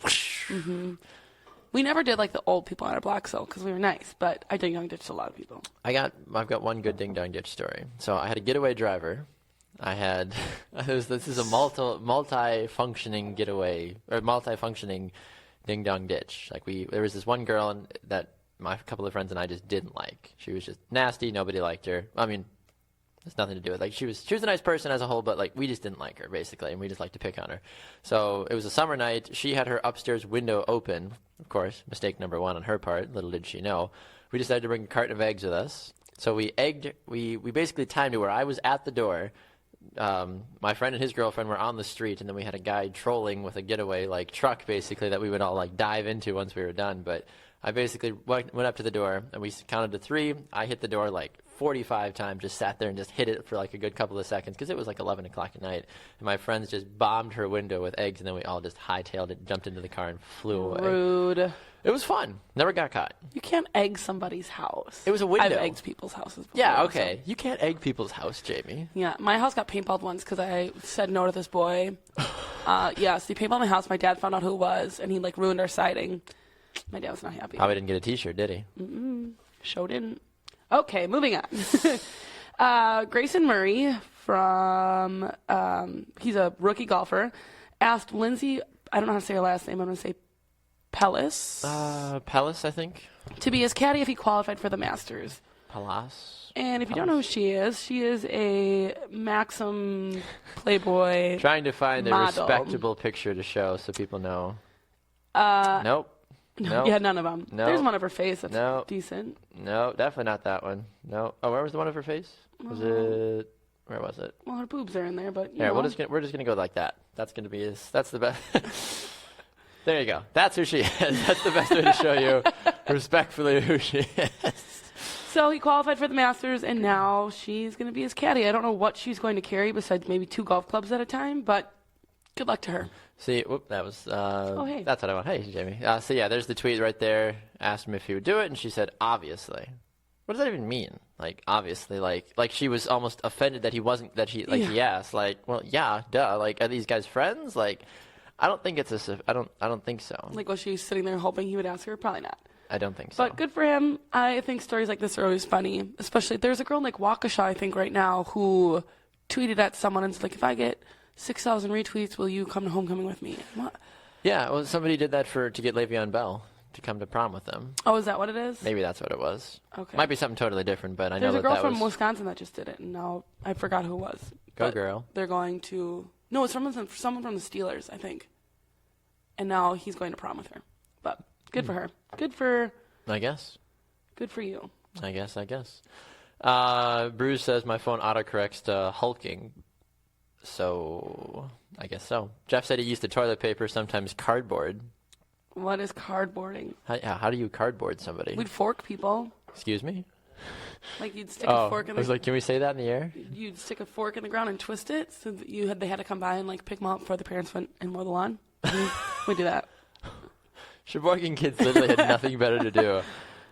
Speaker 2: We never did like the old people on our block, so because we were nice. But I ding dong ditched a lot of people.
Speaker 1: I've got one good ding dong ditch story. So I had a getaway driver. I had this is a multi-functioning getaway or multi-functioning ding dong ditch. Like there was this one girl that my couple of friends and I just didn't like. She was just nasty. Nobody liked her. I mean, it's nothing to do with like she was a nice person as a whole, but like we just didn't like her basically, and we just liked to pick on her. So it was a summer night. She had her upstairs window open. Of course, mistake number one on her part. Little did she know. We decided to bring a carton of eggs with us. So we basically timed it where I was at the door. My friend and his girlfriend were on the street, and then we had a guy trolling with a getaway like truck basically that we would all like dive into once we were done. But I basically went up to the door, and we counted to 3. I hit the door like 45 times, just sat there and just hit it for like a good couple of seconds because it was like 11 o'clock at night. And my friends just bombed her window with eggs, and then we all just hightailed it, jumped into the car, and flew away.
Speaker 2: Rude.
Speaker 1: It was fun. Never got caught.
Speaker 2: You can't egg somebody's house.
Speaker 1: It was a window.
Speaker 2: I've egged people's houses before.
Speaker 1: Yeah,
Speaker 2: so-
Speaker 1: okay. You can't egg people's house, Jamie.
Speaker 2: Yeah, my house got paintballed once because I said no to this boy. So he paintballed my house. My dad found out who it was, and he like ruined our siding. My dad was not happy.
Speaker 1: Probably didn't get a T-shirt, did he?
Speaker 2: Show didn't. Okay, moving on. Grayson Murray from he's a rookie golfer. Asked Lindsay, I don't know how to say her last name. I'm going to say Pellis,
Speaker 1: Pellis, I think.
Speaker 2: to be his caddy if he qualified for the Masters.
Speaker 1: Pallas.
Speaker 2: And if you don't know who she is a Maxim Playboy.
Speaker 1: Trying to find a
Speaker 2: model.
Speaker 1: respectable picture to show so people know. Nope. Nope.
Speaker 2: Yeah, none of them.
Speaker 1: No.
Speaker 2: There's one of her face that's
Speaker 1: No.
Speaker 2: decent.
Speaker 1: No, definitely not that one. No. Oh, where was the one of her face? Was it? Where was it?
Speaker 2: Well, her boobs are in there, but you
Speaker 1: Here,
Speaker 2: know.
Speaker 1: we're just gonna go like that. That's gonna be that's the best. There you go. That's who she is. That's the best way to show you respectfully who she is.
Speaker 2: So he qualified for the Masters, and now she's going to be his caddy. I don't know what she's going to carry besides maybe 2 golf clubs at a time, but good luck to her.
Speaker 1: See, whoop, that was.
Speaker 2: hey.
Speaker 1: That's what I want. Hey, Jamie. So yeah, there's the tweet right there. Asked him if he would do it, and she said, "Obviously." What does that even mean? Like, obviously, like she was almost offended that he wasn't. That he like he asked. Like, well, yeah, duh. Like, are these guys friends? Like, I don't think it's a. I don't think so.
Speaker 2: Like, was she sitting there hoping he would ask her? Probably not.
Speaker 1: I don't think so.
Speaker 2: But good for him. I think stories like this are always funny. Especially, there's a girl in like Waukesha, I think, right now, who tweeted at someone and said, like, if I get 6,000 retweets, will you come to homecoming with me? What?
Speaker 1: Yeah, well, somebody did that to get Le'Veon Bell to come to prom with them.
Speaker 2: Oh, is that what it is?
Speaker 1: Maybe that's what it was.
Speaker 2: Okay.
Speaker 1: Might be something totally different, but I
Speaker 2: There's
Speaker 1: know
Speaker 2: a girl
Speaker 1: that
Speaker 2: from
Speaker 1: was.
Speaker 2: Wisconsin that just did it, and now I forgot who it was.
Speaker 1: Go
Speaker 2: But
Speaker 1: girl.
Speaker 2: They're going to. No, it's someone from the Steelers, I think. And now he's going to prom with her. But good for her. Good for
Speaker 1: I guess.
Speaker 2: Good for you.
Speaker 1: I guess. Bruce says my phone autocorrects to hulking. So, I guess so. Jeff said he used the toilet paper, sometimes cardboard.
Speaker 2: What is cardboarding?
Speaker 1: How do you cardboard somebody?
Speaker 2: We'd fork people.
Speaker 1: Excuse me?
Speaker 2: Like you'd stick a fork in the...
Speaker 1: I was like, can we say that in the air?
Speaker 2: You'd stick a fork in the ground and twist it so that they had to come by and like pick them up before the parents went and mow the lawn. We do that.
Speaker 1: Sheboygan kids literally had nothing better to do.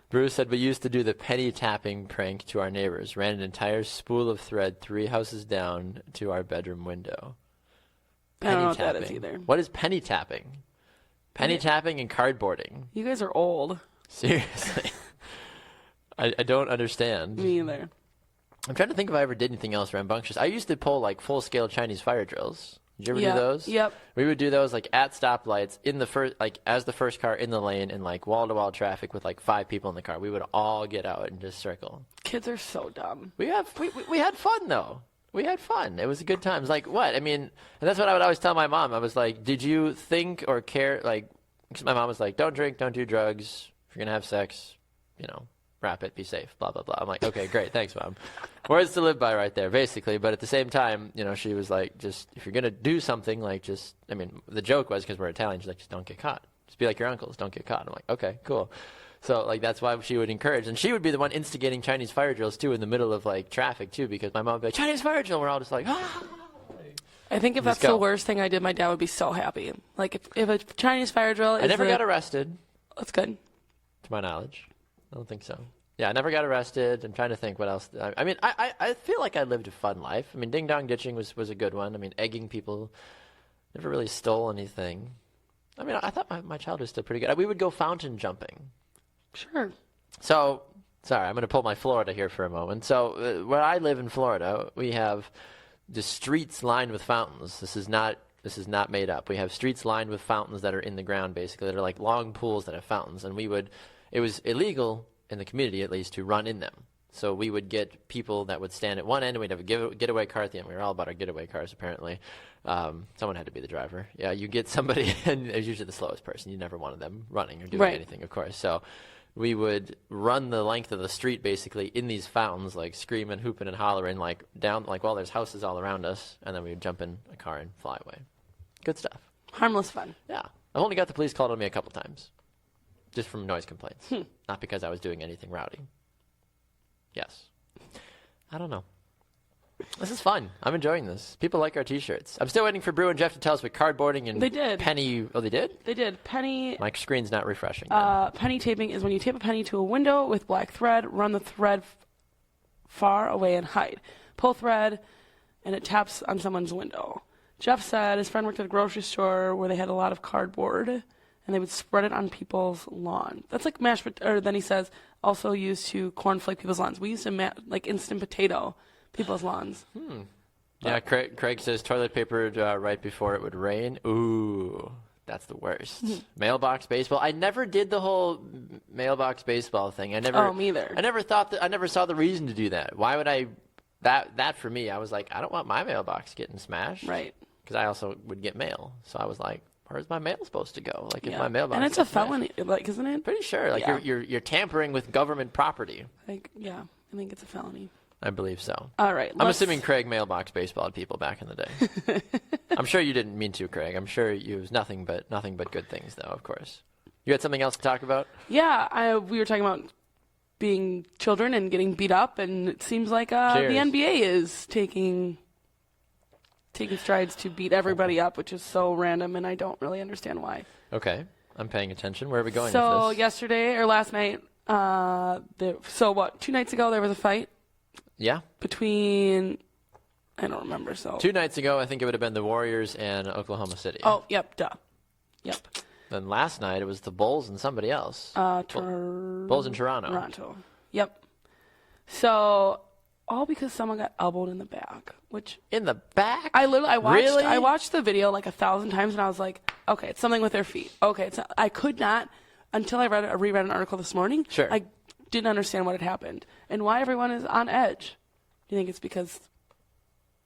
Speaker 1: Bruce said we used to do the penny tapping prank to our neighbors. Ran an entire spool of thread 3 houses down to our bedroom window.
Speaker 2: I don't know what that is either.
Speaker 1: What is penny tapping? Penny tapping and cardboarding.
Speaker 2: You guys are old.
Speaker 1: Seriously. I don't understand.
Speaker 2: Me either.
Speaker 1: I'm trying to think if I ever did anything else rambunctious. I used to pull like full-scale Chinese fire drills. Did you ever do those?
Speaker 2: Yep.
Speaker 1: We would do those like at stoplights in the first, like as the first car in the lane in like wall-to-wall traffic with like 5 people in the car. We would all get out and just circle.
Speaker 2: Kids are so dumb.
Speaker 1: We had fun though. We had fun. It was a good time. It's like what? I mean, and that's what I would always tell my mom. I was like, did you think or care like? Because my mom was like, don't drink, don't do drugs. If you're gonna have sex, wrap it, be safe, blah, blah, blah. I'm like, okay, great, thanks, Mom. Words to live by right there, basically. But at the same time, she was like, just, if you're going to do something, like just, the joke was, because we're Italian, she's like, just don't get caught. Just be like your uncles, don't get caught. I'm like, okay, cool. So, like, that's why she would encourage. And she would be the one instigating Chinese fire drills, too, in the middle of, like, traffic, too, because my mom would be like, Chinese fire drill. We're all just like, ah.
Speaker 2: I think if that's the worst thing I did, my dad would be so happy. Like, if a Chinese fire drill is
Speaker 1: I never got arrested.
Speaker 2: That's good.
Speaker 1: To my knowledge. I don't think so. Yeah, I never got arrested. I'm trying to think what else. I feel like I lived a fun life. Ding dong ditching was a good one. Egging people. Never really stole anything. I thought my childhood was still pretty good. We would go fountain jumping.
Speaker 2: Sure.
Speaker 1: So, sorry, I'm going to pull my Florida here for a moment. So, where I live in Florida, we have the streets lined with fountains. This is not made up. We have streets lined with fountains that are in the ground, basically. They're like long pools that have fountains. And it was illegal, in the community at least, to run in them. So we would get people that would stand at one end, and we'd have a getaway car at the end. We were all about our getaway cars, apparently. Someone had to be the driver. Yeah, you get somebody, and it was usually the slowest person. You never wanted them running or doing anything, of course. So we would run the length of the street, basically, in these fountains, like screaming, hooping, and hollering, like down, like while there's houses all around us, and then we would jump in a car and fly away. Good stuff.
Speaker 2: Harmless fun.
Speaker 1: Yeah. I've only got the police called on me a couple times. Just from noise complaints. Not because I was doing anything rowdy. Yes. I don't know. This is fun. I'm enjoying this. People like our T-shirts. I'm still waiting for Brew and Jeff to tell us what cardboarding and
Speaker 2: they did.
Speaker 1: penny... Oh, they did?
Speaker 2: They did. Penny...
Speaker 1: My screen's not refreshing.
Speaker 2: Penny taping is when you tape a penny to a window with black thread, run the thread far away and hide. Pull thread, and it taps on someone's window. Jeff said his friend worked at a grocery store where they had a lot of cardboard, and they would spread it on people's lawn. That's like mashed potato, or then he says, also used to cornflake people's lawns. We used to like instant potato people's lawns.
Speaker 1: Yeah, Craig says toilet paper right before it would rain. Ooh, that's the worst. Mailbox baseball. I never did the whole mailbox baseball thing.
Speaker 2: Oh, me either.
Speaker 1: I never saw the reason to do that. Why would I? That for me, I was like, I don't want my mailbox getting smashed.
Speaker 2: Right.
Speaker 1: Because I also would get mail, so I was like, where's my mail supposed to go? Like, if my mailbox.
Speaker 2: And it's a felony, like, isn't it?
Speaker 1: Pretty sure. Like, you're tampering with government property.
Speaker 2: Like, yeah, I think it's a felony.
Speaker 1: I believe so.
Speaker 2: All right.
Speaker 1: I'm assuming Craig mailbox baseballed people back in the day. I'm sure you didn't mean to, Craig. I'm sure it was nothing but good things, though. Of course. You had something else to talk about?
Speaker 2: Yeah, we were talking about being children and getting beat up, and it seems like the NBA is taking strides to beat everybody up, which is so random, and I don't really understand why.
Speaker 1: Okay, I'm paying attention. Where are we going with
Speaker 2: So
Speaker 1: this?
Speaker 2: yesterday or last night, 2 nights ago there was a fight.
Speaker 1: Yeah.
Speaker 2: Between, I don't remember. So
Speaker 1: 2 nights ago, I think it would have been the Warriors and Oklahoma City.
Speaker 2: Oh, yep, duh. Yep.
Speaker 1: Then last night it was the Bulls and somebody else. Bulls in Toronto.
Speaker 2: Toronto. Yep. So all because someone got elbowed in the back, which
Speaker 1: in the back.
Speaker 2: I watched the video like 1,000 times, and I was like, okay, it's something with their feet. Okay, I could not until I reread an article this morning.
Speaker 1: Sure.
Speaker 2: I didn't understand what had happened and why everyone is on edge. Do you think it's because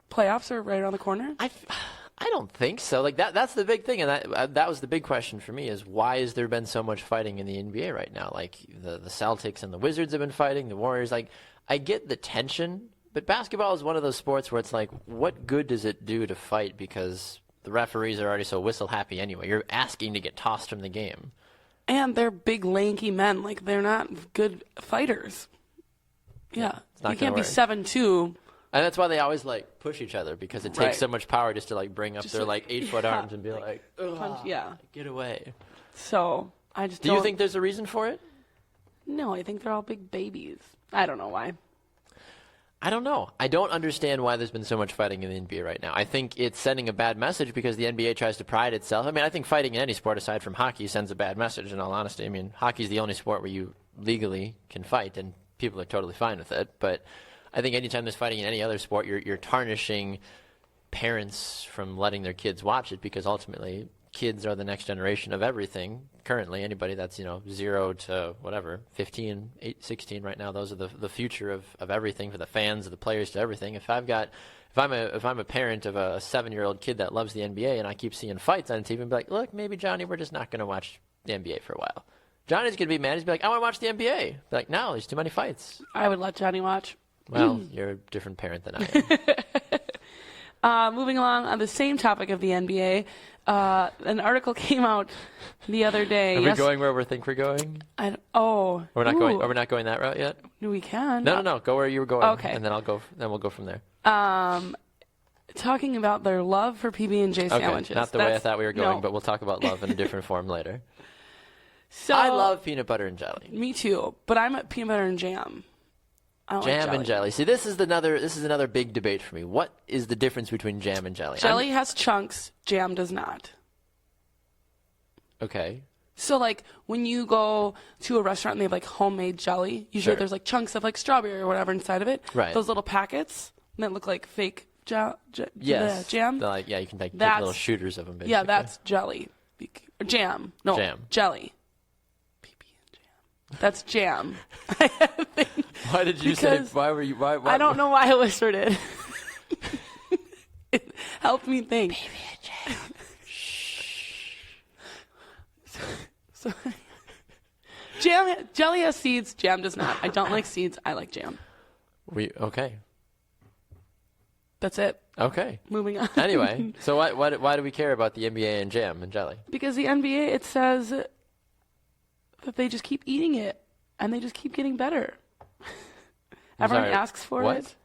Speaker 2: playoffs are right around the corner?
Speaker 1: I I don't think so. Like that's the big thing, and that was the big question for me: is why has there been so much fighting in the NBA right now? Like the Celtics and the Wizards have been fighting, the Warriors. Like I get the tension, but basketball is one of those sports where it's like, what good does it do to fight because the referees are already so whistle happy anyway? You're asking to get tossed from the game,
Speaker 2: and they're big, lanky men. Like they're not good fighters. Yeah, you can't be 7'2".
Speaker 1: And that's why they always like push each other, because it takes so much power just to like bring up their like 8-foot arms and be like,
Speaker 2: punch,
Speaker 1: get away.
Speaker 2: So I just
Speaker 1: Do you think there's a reason for it?
Speaker 2: No, I think they're all big babies. I don't know why.
Speaker 1: I don't know. I don't understand why there's been so much fighting in the NBA right now. I think it's sending a bad message because the NBA tries to pride itself. I mean, I think fighting in any sport aside from hockey sends a bad message, in all honesty. I mean, hockey's the only sport where you legally can fight and people are totally fine with it. But I think anytime there's fighting in any other sport, you're tarnishing parents from letting their kids watch it, because ultimately kids are the next generation of everything. Currently, anybody that's 0 to whatever 15, 16 right now, those are the future of everything, for the fans, of the players, to everything. If I'm a parent of a 7-year-old kid that loves the NBA and I keep seeing fights on TV, and be like, look, maybe Johnny, we're just not going to watch the NBA for a while. Johnny's going to be mad. He's be like, I want to watch the NBA. Be like, no, there's too many fights.
Speaker 2: I would let Johnny watch.
Speaker 1: Well, you're a different parent than I am.
Speaker 2: Moving along on the same topic of the NBA, an article came out the other day.
Speaker 1: Are we going where we think we're going?
Speaker 2: We're
Speaker 1: not going. Are we not going that route yet?
Speaker 2: We can.
Speaker 1: No. Go where you were going.
Speaker 2: Okay.
Speaker 1: And then I'll go. Then we'll go from there.
Speaker 2: Talking about their love for PB&J sandwiches.
Speaker 1: Not the way I thought we were going, but we'll talk about love in a different form later.
Speaker 2: So
Speaker 1: I love peanut butter and jelly.
Speaker 2: Me too, but I'm at peanut butter and jam. I don't
Speaker 1: Jam
Speaker 2: like
Speaker 1: and jelly. See, this is another big debate for me. What is the difference between jam and jelly?
Speaker 2: Jelly has chunks, jam does not.
Speaker 1: Okay.
Speaker 2: So, like, when you go to a restaurant and they have, like, homemade jelly, usually there's, like, chunks of, like, strawberry or whatever inside of it.
Speaker 1: Right.
Speaker 2: Those little packets that look like fake jam.
Speaker 1: Yes.
Speaker 2: Jam.
Speaker 1: You can take little shooters of them, basically.
Speaker 2: Yeah, that's jelly. Jam. No,
Speaker 1: jam.
Speaker 2: Jelly. That's jam.
Speaker 1: Why did you say? Why were you? Why?
Speaker 2: I don't know why I whispered it. It helped me think. So, jelly has seeds. Jam does not. I don't like seeds. I like jam.
Speaker 1: Okay.
Speaker 2: That's it.
Speaker 1: Okay.
Speaker 2: Moving on.
Speaker 1: Anyway, so why do we care about the NBA and jam and jelly?
Speaker 2: Because the NBA, it says that they just keep eating it, and they just keep getting better. Everyone asks for it.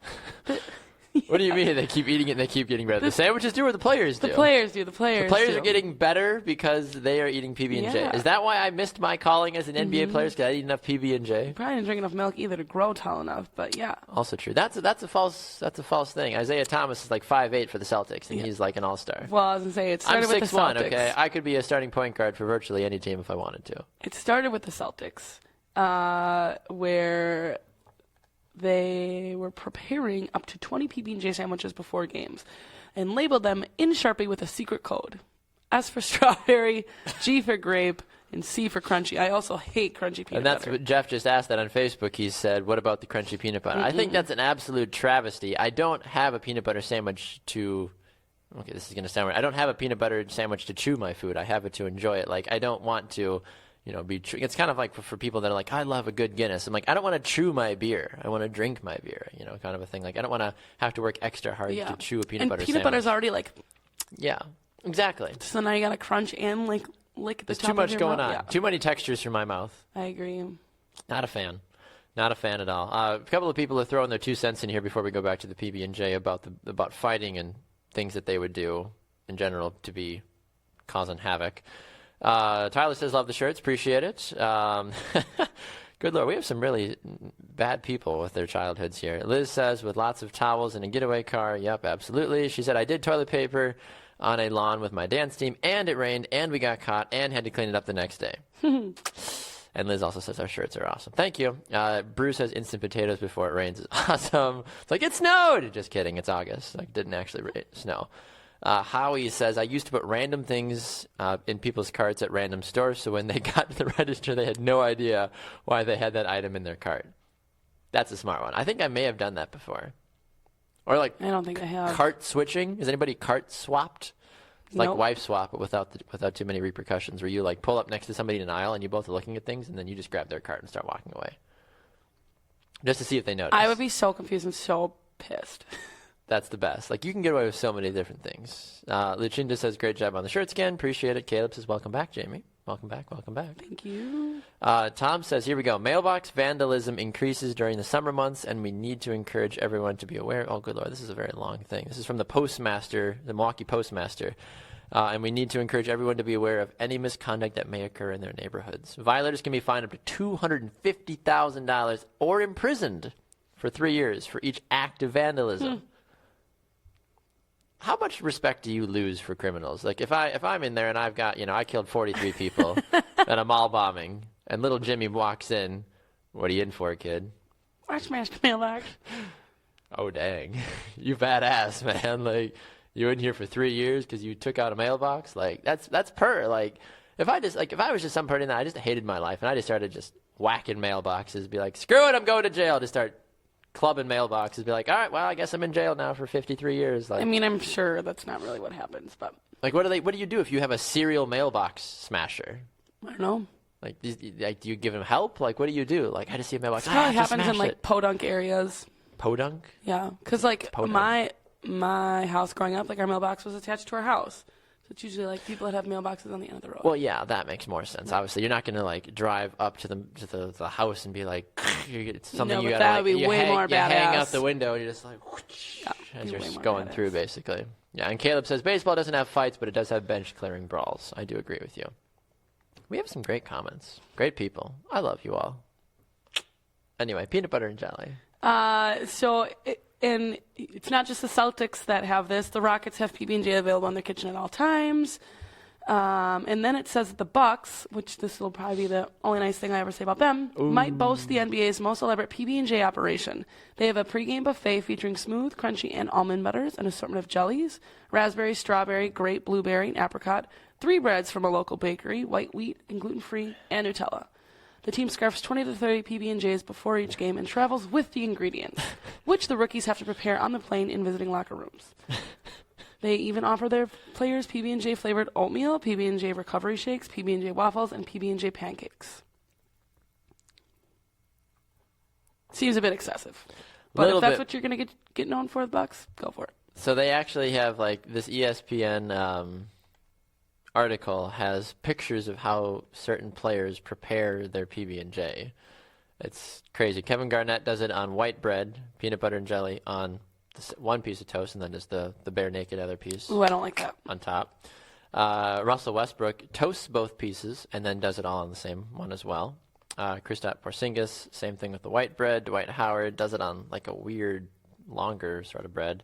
Speaker 1: What do you mean they keep eating it and they keep getting better? The sandwiches do, or the players do?
Speaker 2: The players do.
Speaker 1: The players are getting better because they are eating PB&J.
Speaker 2: Yeah.
Speaker 1: Is that why I missed my calling as an NBA player? Because I didn't eat enough PB&J?
Speaker 2: Probably didn't drink enough milk either to grow tall enough, but yeah.
Speaker 1: Also true. That's a false thing. Isaiah Thomas is like 5'8" for the Celtics, and he's like an all-star.
Speaker 2: Well, I was going to say, it started with the Celtics.
Speaker 1: I'm 6'1", okay? I could be a starting point guard for virtually any team if I wanted to.
Speaker 2: It started with the Celtics, where they were preparing up to 20 PB&J sandwiches before games and labeled them in Sharpie with a secret code. S for strawberry, G for grape, and C for crunchy. I also hate crunchy peanut butter.
Speaker 1: And that's what Jeff just asked that on Facebook. He said, what about the crunchy peanut butter? I think that's an absolute travesty. I don't have a peanut butter sandwich to... Okay, this is going to sound weird. I don't have a peanut butter sandwich to chew my food. I have it to enjoy it. Like, I don't want to... it's kind of like for people that are like, I love a good Guinness. I'm like, I don't want to chew my beer. I want to drink my beer, kind of a thing. Like, I don't want to have to work extra hard to chew a peanut butter sandwich.
Speaker 2: And peanut butter's already like...
Speaker 1: Yeah, exactly.
Speaker 2: So now you got to crunch and like lick the
Speaker 1: There's
Speaker 2: top
Speaker 1: too much
Speaker 2: of your
Speaker 1: going
Speaker 2: mouth.
Speaker 1: on.
Speaker 2: Yeah.
Speaker 1: Too many textures for my mouth.
Speaker 2: I agree.
Speaker 1: Not a fan. Not a fan at all. A couple of people are throwing their 2 cents in here before we go back to the PB&J about fighting and things that they would do in general to be causing havoc. Tyler says, love the shirts, appreciate it. Good Lord, we have some really bad people with their childhoods here. Liz says, with lots of towels and a getaway car. Yep, absolutely. She said, I did toilet paper on a lawn with my dance team, and it rained, and we got caught, and had to clean it up the next day. And Liz also says our shirts are awesome. Thank you. Bruce says instant potatoes before it rains is awesome. It's like, it snowed! Just kidding, it's August. Like, didn't actually snow. Howie says, I used to put random things in people's carts at random stores, so when they got to the register, they had no idea why they had that item in their cart. That's a smart one. I think I may have done that before. Or like,
Speaker 2: I don't think I have.
Speaker 1: Cart switching. Has anybody cart swapped? It's like
Speaker 2: Nope.
Speaker 1: wife swap, but without too many repercussions, where you like pull up next to somebody in an aisle and you both are looking at things, and then you just grab their cart and start walking away. Just to see if they notice.
Speaker 2: I would be so confused and so pissed.
Speaker 1: That's the best. Like, you can get away with so many different things. Lucinda says, great job on the shirt skin. Appreciate it. Caleb says, welcome back, Jaymee. Welcome back. Welcome back.
Speaker 2: Thank you.
Speaker 1: Tom says, here we go. Mailbox vandalism increases during the summer months, and we need to encourage everyone to be aware. Oh, good Lord. This is a very long thing. This is from the postmaster, the Milwaukee Postmaster. And we need to encourage everyone to be aware of any misconduct that may occur in their neighborhoods. Violators can be fined up to $250,000 or imprisoned for 3 years for each act of vandalism. How much respect do you lose for criminals? Like, if I'm in there and I've got, I killed 43 people at a mall bombing, and little Jimmy walks in, what are you in for, kid?
Speaker 2: I smashed the mailbox.
Speaker 1: Oh, dang. You badass, man. Like, you're in here for 3 years because you took out a mailbox? Like, that's like, if I was just some person that I just hated my life and I just started just whacking mailboxes, be like, screw it, I'm going to jail, just start clubbing mailboxes, be like, all right, well, I guess I'm in jail now for 53 years. Like,
Speaker 2: I mean, I'm sure that's not really what happens, but
Speaker 1: like, what do you do if you have a serial mailbox smasher?
Speaker 2: I don't know.
Speaker 1: Like, do you give him help? Like, what do you do? Like, I just see a mailbox.
Speaker 2: It probably
Speaker 1: I have to
Speaker 2: happens in
Speaker 1: smash
Speaker 2: like
Speaker 1: it.
Speaker 2: podunk areas.
Speaker 1: Podunk?
Speaker 2: Yeah, because like
Speaker 1: Podunk.
Speaker 2: my house growing up, like our mailbox was attached to our house. So it's usually like people that have mailboxes on the end of the road.
Speaker 1: Well, yeah, that makes more sense. Obviously, you're not going to like drive up to the house and be like, it's something
Speaker 2: No,
Speaker 1: you
Speaker 2: but
Speaker 1: got to
Speaker 2: that
Speaker 1: like,
Speaker 2: would be
Speaker 1: you
Speaker 2: way
Speaker 1: hang,
Speaker 2: more
Speaker 1: you hang out
Speaker 2: badass.
Speaker 1: the window and you're just like,
Speaker 2: Yeah,
Speaker 1: as
Speaker 2: be
Speaker 1: you're
Speaker 2: way more
Speaker 1: going
Speaker 2: badass.
Speaker 1: through, basically. Yeah, and Caleb says baseball doesn't have fights, but it does have bench clearing brawls. I do agree with you. We have some great comments, great people. I love you all. Anyway, peanut butter and jelly.
Speaker 2: And it's not just the Celtics that have this. The Rockets have PB&J available in their kitchen at all times. And then it says the Bucks, which this will probably be the only nice thing I ever say about them, might boast the NBA's most elaborate PB&J operation. They have a pregame buffet featuring smooth, crunchy, and almond butters, an assortment of jellies, raspberry, strawberry, grape, blueberry, and apricot, 3 breads from a local bakery, white wheat and gluten-free, and Nutella. The team scarfs 20 to 30 PB&Js before each game and travels with the ingredients, which the rookies have to prepare on the plane in visiting locker rooms. They even offer their players PB&J flavored oatmeal, PB&J recovery shakes, PB&J waffles, and PB&J pancakes. Seems a bit excessive. But if that's what you're going to get known for, the Bucks, go for it.
Speaker 1: So they actually have, like, this ESPN article has pictures of how certain players prepare their PB&J. It's crazy. Kevin Garnett does it on white bread, peanut butter and jelly on one piece of toast, and then just the bare naked other piece
Speaker 2: Ooh, I don't like that.
Speaker 1: on top. Russell Westbrook toasts both pieces and then does it all on the same one as well. Kristaps Porzingis, same thing with the white bread. Dwight Howard does it on like a weird, longer sort of bread.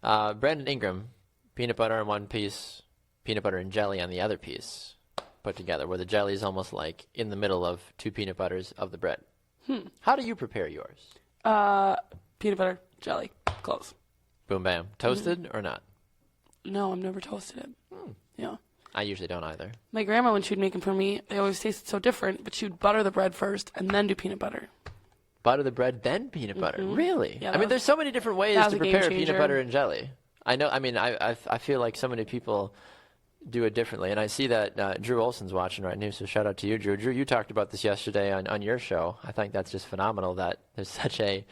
Speaker 1: Brandon Ingram, peanut butter on one piece, peanut butter and jelly on the other piece put together, where the jelly is almost like in the middle of 2 peanut butters of the bread. How do you prepare yours?
Speaker 2: Peanut butter, jelly, close.
Speaker 1: Boom, bam. Toasted or not?
Speaker 2: No, I've never toasted it. Yeah.
Speaker 1: I usually don't either.
Speaker 2: My grandma, when she would make them for me, they always tasted so different, but she would butter the bread first and then do peanut butter.
Speaker 1: Butter the bread, then peanut butter. Really?
Speaker 2: Yeah,
Speaker 1: I mean, there's so many different ways
Speaker 2: that
Speaker 1: to
Speaker 2: was a game
Speaker 1: prepare peanut
Speaker 2: changer.
Speaker 1: butter and jelly. I know. I mean, I feel like so many people do it differently, and I see that Drew Olson's watching right now. So shout out to you, Drew. Drew, you talked about this yesterday on your show. I think that's just phenomenal that there's such a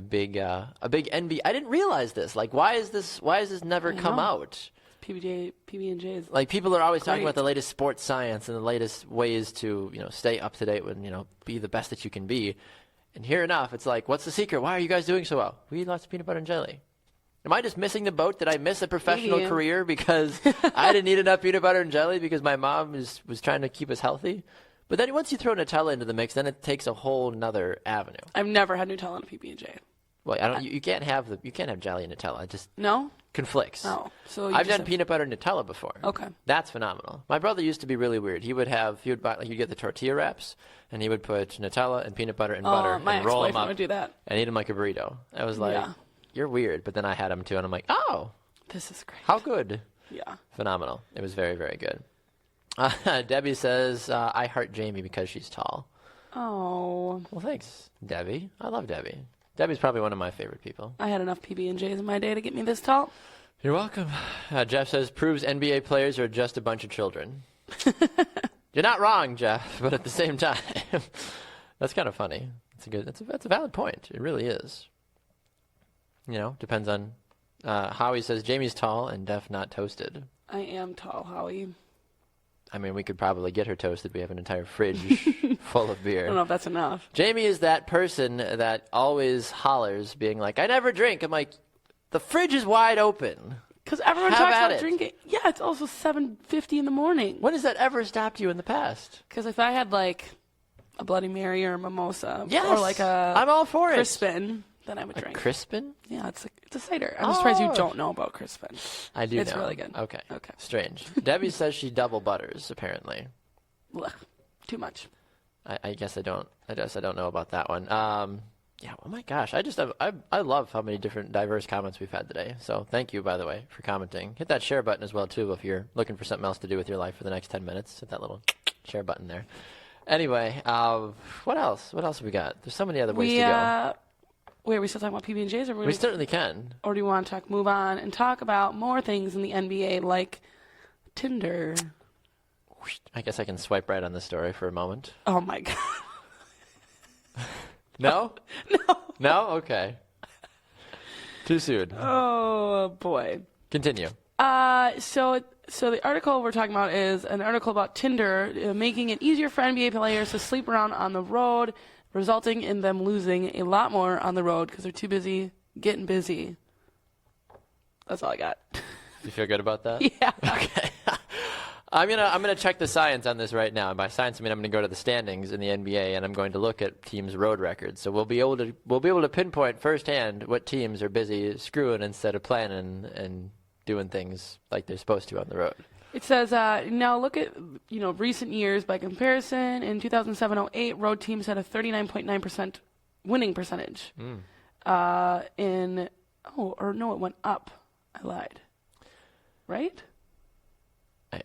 Speaker 1: big NB. I didn't realize this. Like, why is this never come out?
Speaker 2: PB&J's.
Speaker 1: Like, people are always talking
Speaker 2: Great.
Speaker 1: about the latest sports science and the latest ways to, stay up to date and, be the best that you can be. And here enough, it's like, what's the secret? Why are you guys doing so well? We eat lots of peanut butter and jelly. Am I just missing the boat? Did I miss a professional
Speaker 2: Maybe.
Speaker 1: career because I didn't eat enough peanut butter and jelly because my mom was trying to keep us healthy? But then once you throw Nutella into the mix, then it takes a whole nother avenue.
Speaker 2: I've never had Nutella in a PB&J.
Speaker 1: Well, I don't. You can't have jelly and Nutella. It just
Speaker 2: No?
Speaker 1: conflicts.
Speaker 2: Oh. So you
Speaker 1: I've
Speaker 2: just
Speaker 1: done
Speaker 2: have-
Speaker 1: peanut butter and Nutella before.
Speaker 2: Okay.
Speaker 1: That's phenomenal. My brother used to be really weird. He would buy, like, you'd get the tortilla wraps, and he would put Nutella and peanut butter and butter
Speaker 2: my
Speaker 1: and roll them
Speaker 2: ex-boyfriend
Speaker 1: up
Speaker 2: would do that.
Speaker 1: and eat them like a burrito. I was like,
Speaker 2: Yeah.
Speaker 1: you're weird. But then I had them too, and I'm like, oh,
Speaker 2: This is great.
Speaker 1: how good.
Speaker 2: Yeah.
Speaker 1: Phenomenal. It was very, very good. Debbie says, I heart Jaymee because she's tall.
Speaker 2: Oh.
Speaker 1: Well, thanks, Debbie. I love Debbie. Debbie's probably one of my favorite people.
Speaker 2: I had enough PB&Js in my day to get me this tall.
Speaker 1: You're welcome. Jeff says, proves NBA players are just a bunch of children. You're not wrong, Jeff, but at the same time, that's kind of funny. That's a valid point. It really is. You know, depends on. Howie says, Jamie's tall and deaf, not toasted.
Speaker 2: I am tall, Howie.
Speaker 1: I mean, we could probably get her toasted. We have an entire fridge full of beer.
Speaker 2: I don't know if that's enough.
Speaker 1: Jamie is that person that always hollers, being like, I never drink. I'm like, the fridge is wide open.
Speaker 2: Because everyone
Speaker 1: Have
Speaker 2: talks
Speaker 1: at
Speaker 2: about
Speaker 1: it.
Speaker 2: drinking. Yeah, it's also 7:50 in the morning.
Speaker 1: When has that ever stopped you in the past?
Speaker 2: Because if I had like a Bloody Mary or a mimosa,
Speaker 1: Yes,
Speaker 2: or like
Speaker 1: I'm all for it.
Speaker 2: Crispin, then I would drink.
Speaker 1: Crispin?
Speaker 2: Yeah, it's a cider. I'm surprised you don't know about Crispin.
Speaker 1: I do.
Speaker 2: It's
Speaker 1: know.
Speaker 2: really good.
Speaker 1: Okay.
Speaker 2: Okay.
Speaker 1: Strange. Debbie says she double butters. Apparently.
Speaker 2: Ugh, too much.
Speaker 1: I guess I don't. I don't know about that one. Yeah. Oh my gosh. I love how many different diverse comments we've had today. So thank you, by the way, for commenting. Hit that share button as well too if you're looking for something else to do with your life for the next 10 minutes. Hit that little share button there. Anyway, what else? What else have we got? There's so many other ways to go.
Speaker 2: Wait, are we still talking about PB&Js? Or
Speaker 1: We certainly can.
Speaker 2: Or do you want to move on and talk about more things in the NBA like Tinder?
Speaker 1: I guess I can swipe right on this story for a moment.
Speaker 2: Oh, my God.
Speaker 1: No?
Speaker 2: No.
Speaker 1: No? Okay. Too soon.
Speaker 2: Oh, boy.
Speaker 1: Continue.
Speaker 2: So the article we're talking about is an article about Tinder making it easier for NBA players to sleep around on the road, resulting in them losing a lot more on the road because they're too busy getting busy. That's all I got.
Speaker 1: You feel good about that?
Speaker 2: Yeah.
Speaker 1: Okay. I'm gonna check the science on this right now. And by science, I mean I'm gonna go to the standings in the NBA and I'm going to look at teams' road records. So we'll be able to pinpoint firsthand what teams are busy screwing instead of planning and doing things like they're supposed to on the road.
Speaker 2: It says, now look at, recent years by comparison. In 2007-08, road teams had a 39.9% winning percentage. It went up. I lied. Right?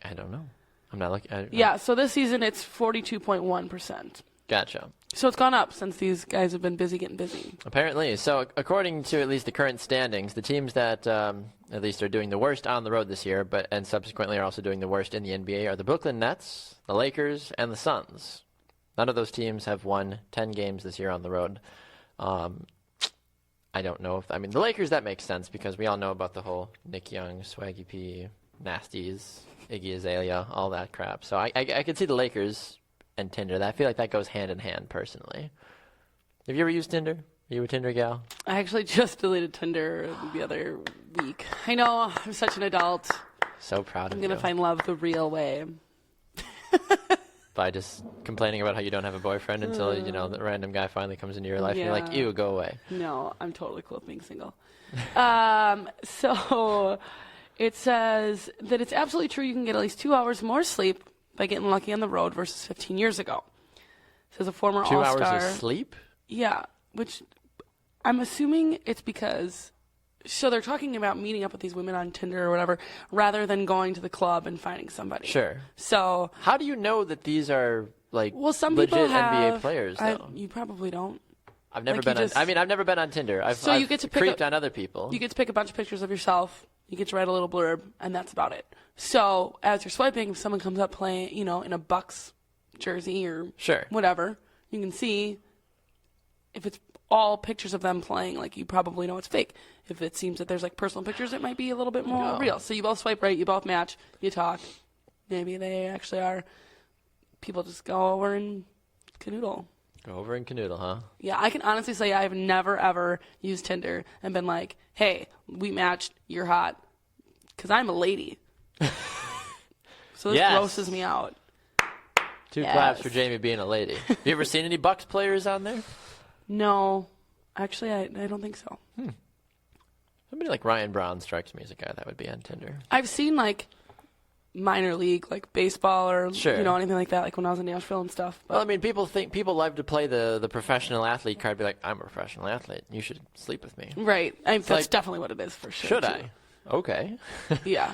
Speaker 1: I don't know. I'm not looking.
Speaker 2: Yeah, so this season it's 42.1%.
Speaker 1: Gotcha.
Speaker 2: So it's gone up since these guys have been busy getting busy.
Speaker 1: Apparently. So according to at least the current standings, the teams that at least are doing the worst on the road this year, and subsequently are also doing the worst in the NBA, are the Brooklyn Nets, the Lakers, and the Suns. None of those teams have won 10 games this year on the road. I don't know if the Lakers, that makes sense because we all know about the whole Nick Young, Swaggy P, Nasties, Iggy Azalea, all that crap. So I could see the Lakers and Tinder. I feel like that goes hand in hand, personally. Have you ever used Tinder? Are you a Tinder gal?
Speaker 2: I actually just deleted Tinder the other week. I know, I'm such an adult.
Speaker 1: So proud of
Speaker 2: I'm
Speaker 1: you.
Speaker 2: going to find love the real way.
Speaker 1: By just complaining about how you don't have a boyfriend until, the random guy finally comes into your life and you're like,
Speaker 2: Yeah.
Speaker 1: ew, go away.
Speaker 2: No, I'm totally cool with being single. So it says that it's absolutely true you can get at least 2 hours more sleep by getting lucky on the road versus 15 years ago. Says a former
Speaker 1: 2
Speaker 2: All-Star.
Speaker 1: hours of sleep?
Speaker 2: Yeah, which I'm assuming it's because... So they're talking about meeting up with these women on Tinder or whatever, rather than going to the club and finding somebody.
Speaker 1: Sure.
Speaker 2: So...
Speaker 1: How do you know that these are,
Speaker 2: some
Speaker 1: legit
Speaker 2: people have,
Speaker 1: NBA players, though?
Speaker 2: You probably don't.
Speaker 1: I've never
Speaker 2: Like,
Speaker 1: been on... I've never been on Tinder. I've
Speaker 2: you get to pick
Speaker 1: creeped on other people.
Speaker 2: You get to pick a bunch of pictures of yourself. You get to write a little blurb, and that's about it. So as you're swiping, if someone comes up playing, in a Bucks jersey or
Speaker 1: Sure.
Speaker 2: whatever, you can see if it's all pictures of them playing, you probably know it's fake. If it seems that there's personal pictures, it might be a little bit more real. So you both swipe right, you both match, you talk. Maybe they actually are. People just go over and canoodle.
Speaker 1: Go over and canoodle, huh?
Speaker 2: Yeah, I can honestly say I've never, ever used Tinder and been like, hey, we matched, you're hot. Because I'm a lady. So this grosses me out.
Speaker 1: Two claps for Jamie being a lady. Have you ever seen any Bucks players on there?
Speaker 2: No. Actually, I don't think so.
Speaker 1: Somebody like Ryan Braun strikes me as a guy that would be on Tinder.
Speaker 2: I've seen, minor league, baseball or,
Speaker 1: Sure.
Speaker 2: Anything like that, when I was in Nashville and stuff. But
Speaker 1: Well, people love to play the professional athlete card. Be like, I'm a professional athlete. You should sleep with me.
Speaker 2: right. That's
Speaker 1: like,
Speaker 2: definitely what it is, for sure.
Speaker 1: Should
Speaker 2: too.
Speaker 1: I? Okay.
Speaker 2: Yeah.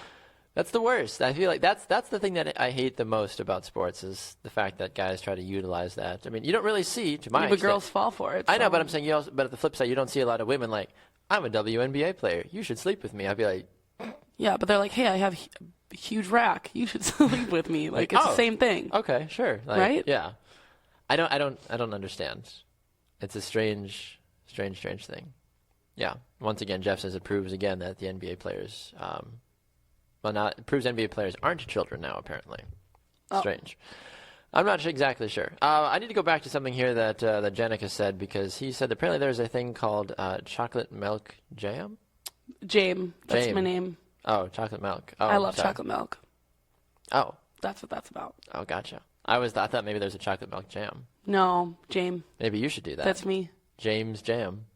Speaker 1: That's the worst. I feel like that's the thing that I hate the most about sports is the fact that guys try to utilize that. I mean, you don't really see, to my
Speaker 2: But
Speaker 1: extent.
Speaker 2: girls fall for it.
Speaker 1: I know,
Speaker 2: so-
Speaker 1: but I'm saying but at the flip side, you don't see a lot of women like, I'm a WNBA player. You should sleep with me. I'd be like,
Speaker 2: Yeah, but they're like, hey, I have a huge rack. You should sleep with me. Like, it's the same thing.
Speaker 1: Okay, sure. Like,
Speaker 2: Right?
Speaker 1: Yeah. I don't understand. It's a strange thing. Yeah. Once again, Jeff says it proves again that the NBA players, it proves NBA players aren't children now, apparently. Strange. I'm not exactly sure. I need to go back to something here that Jenica said, because he said apparently there's a thing called chocolate milk jam.
Speaker 2: Jame. That's
Speaker 1: Jame.
Speaker 2: my name.
Speaker 1: Oh, chocolate milk. Oh,
Speaker 2: I love
Speaker 1: sorry.
Speaker 2: chocolate milk.
Speaker 1: Oh.
Speaker 2: That's what that's about.
Speaker 1: Oh, gotcha. I thought maybe there's a chocolate milk jam.
Speaker 2: No, Jame.
Speaker 1: Maybe you should do that.
Speaker 2: That's me.
Speaker 1: James Jam.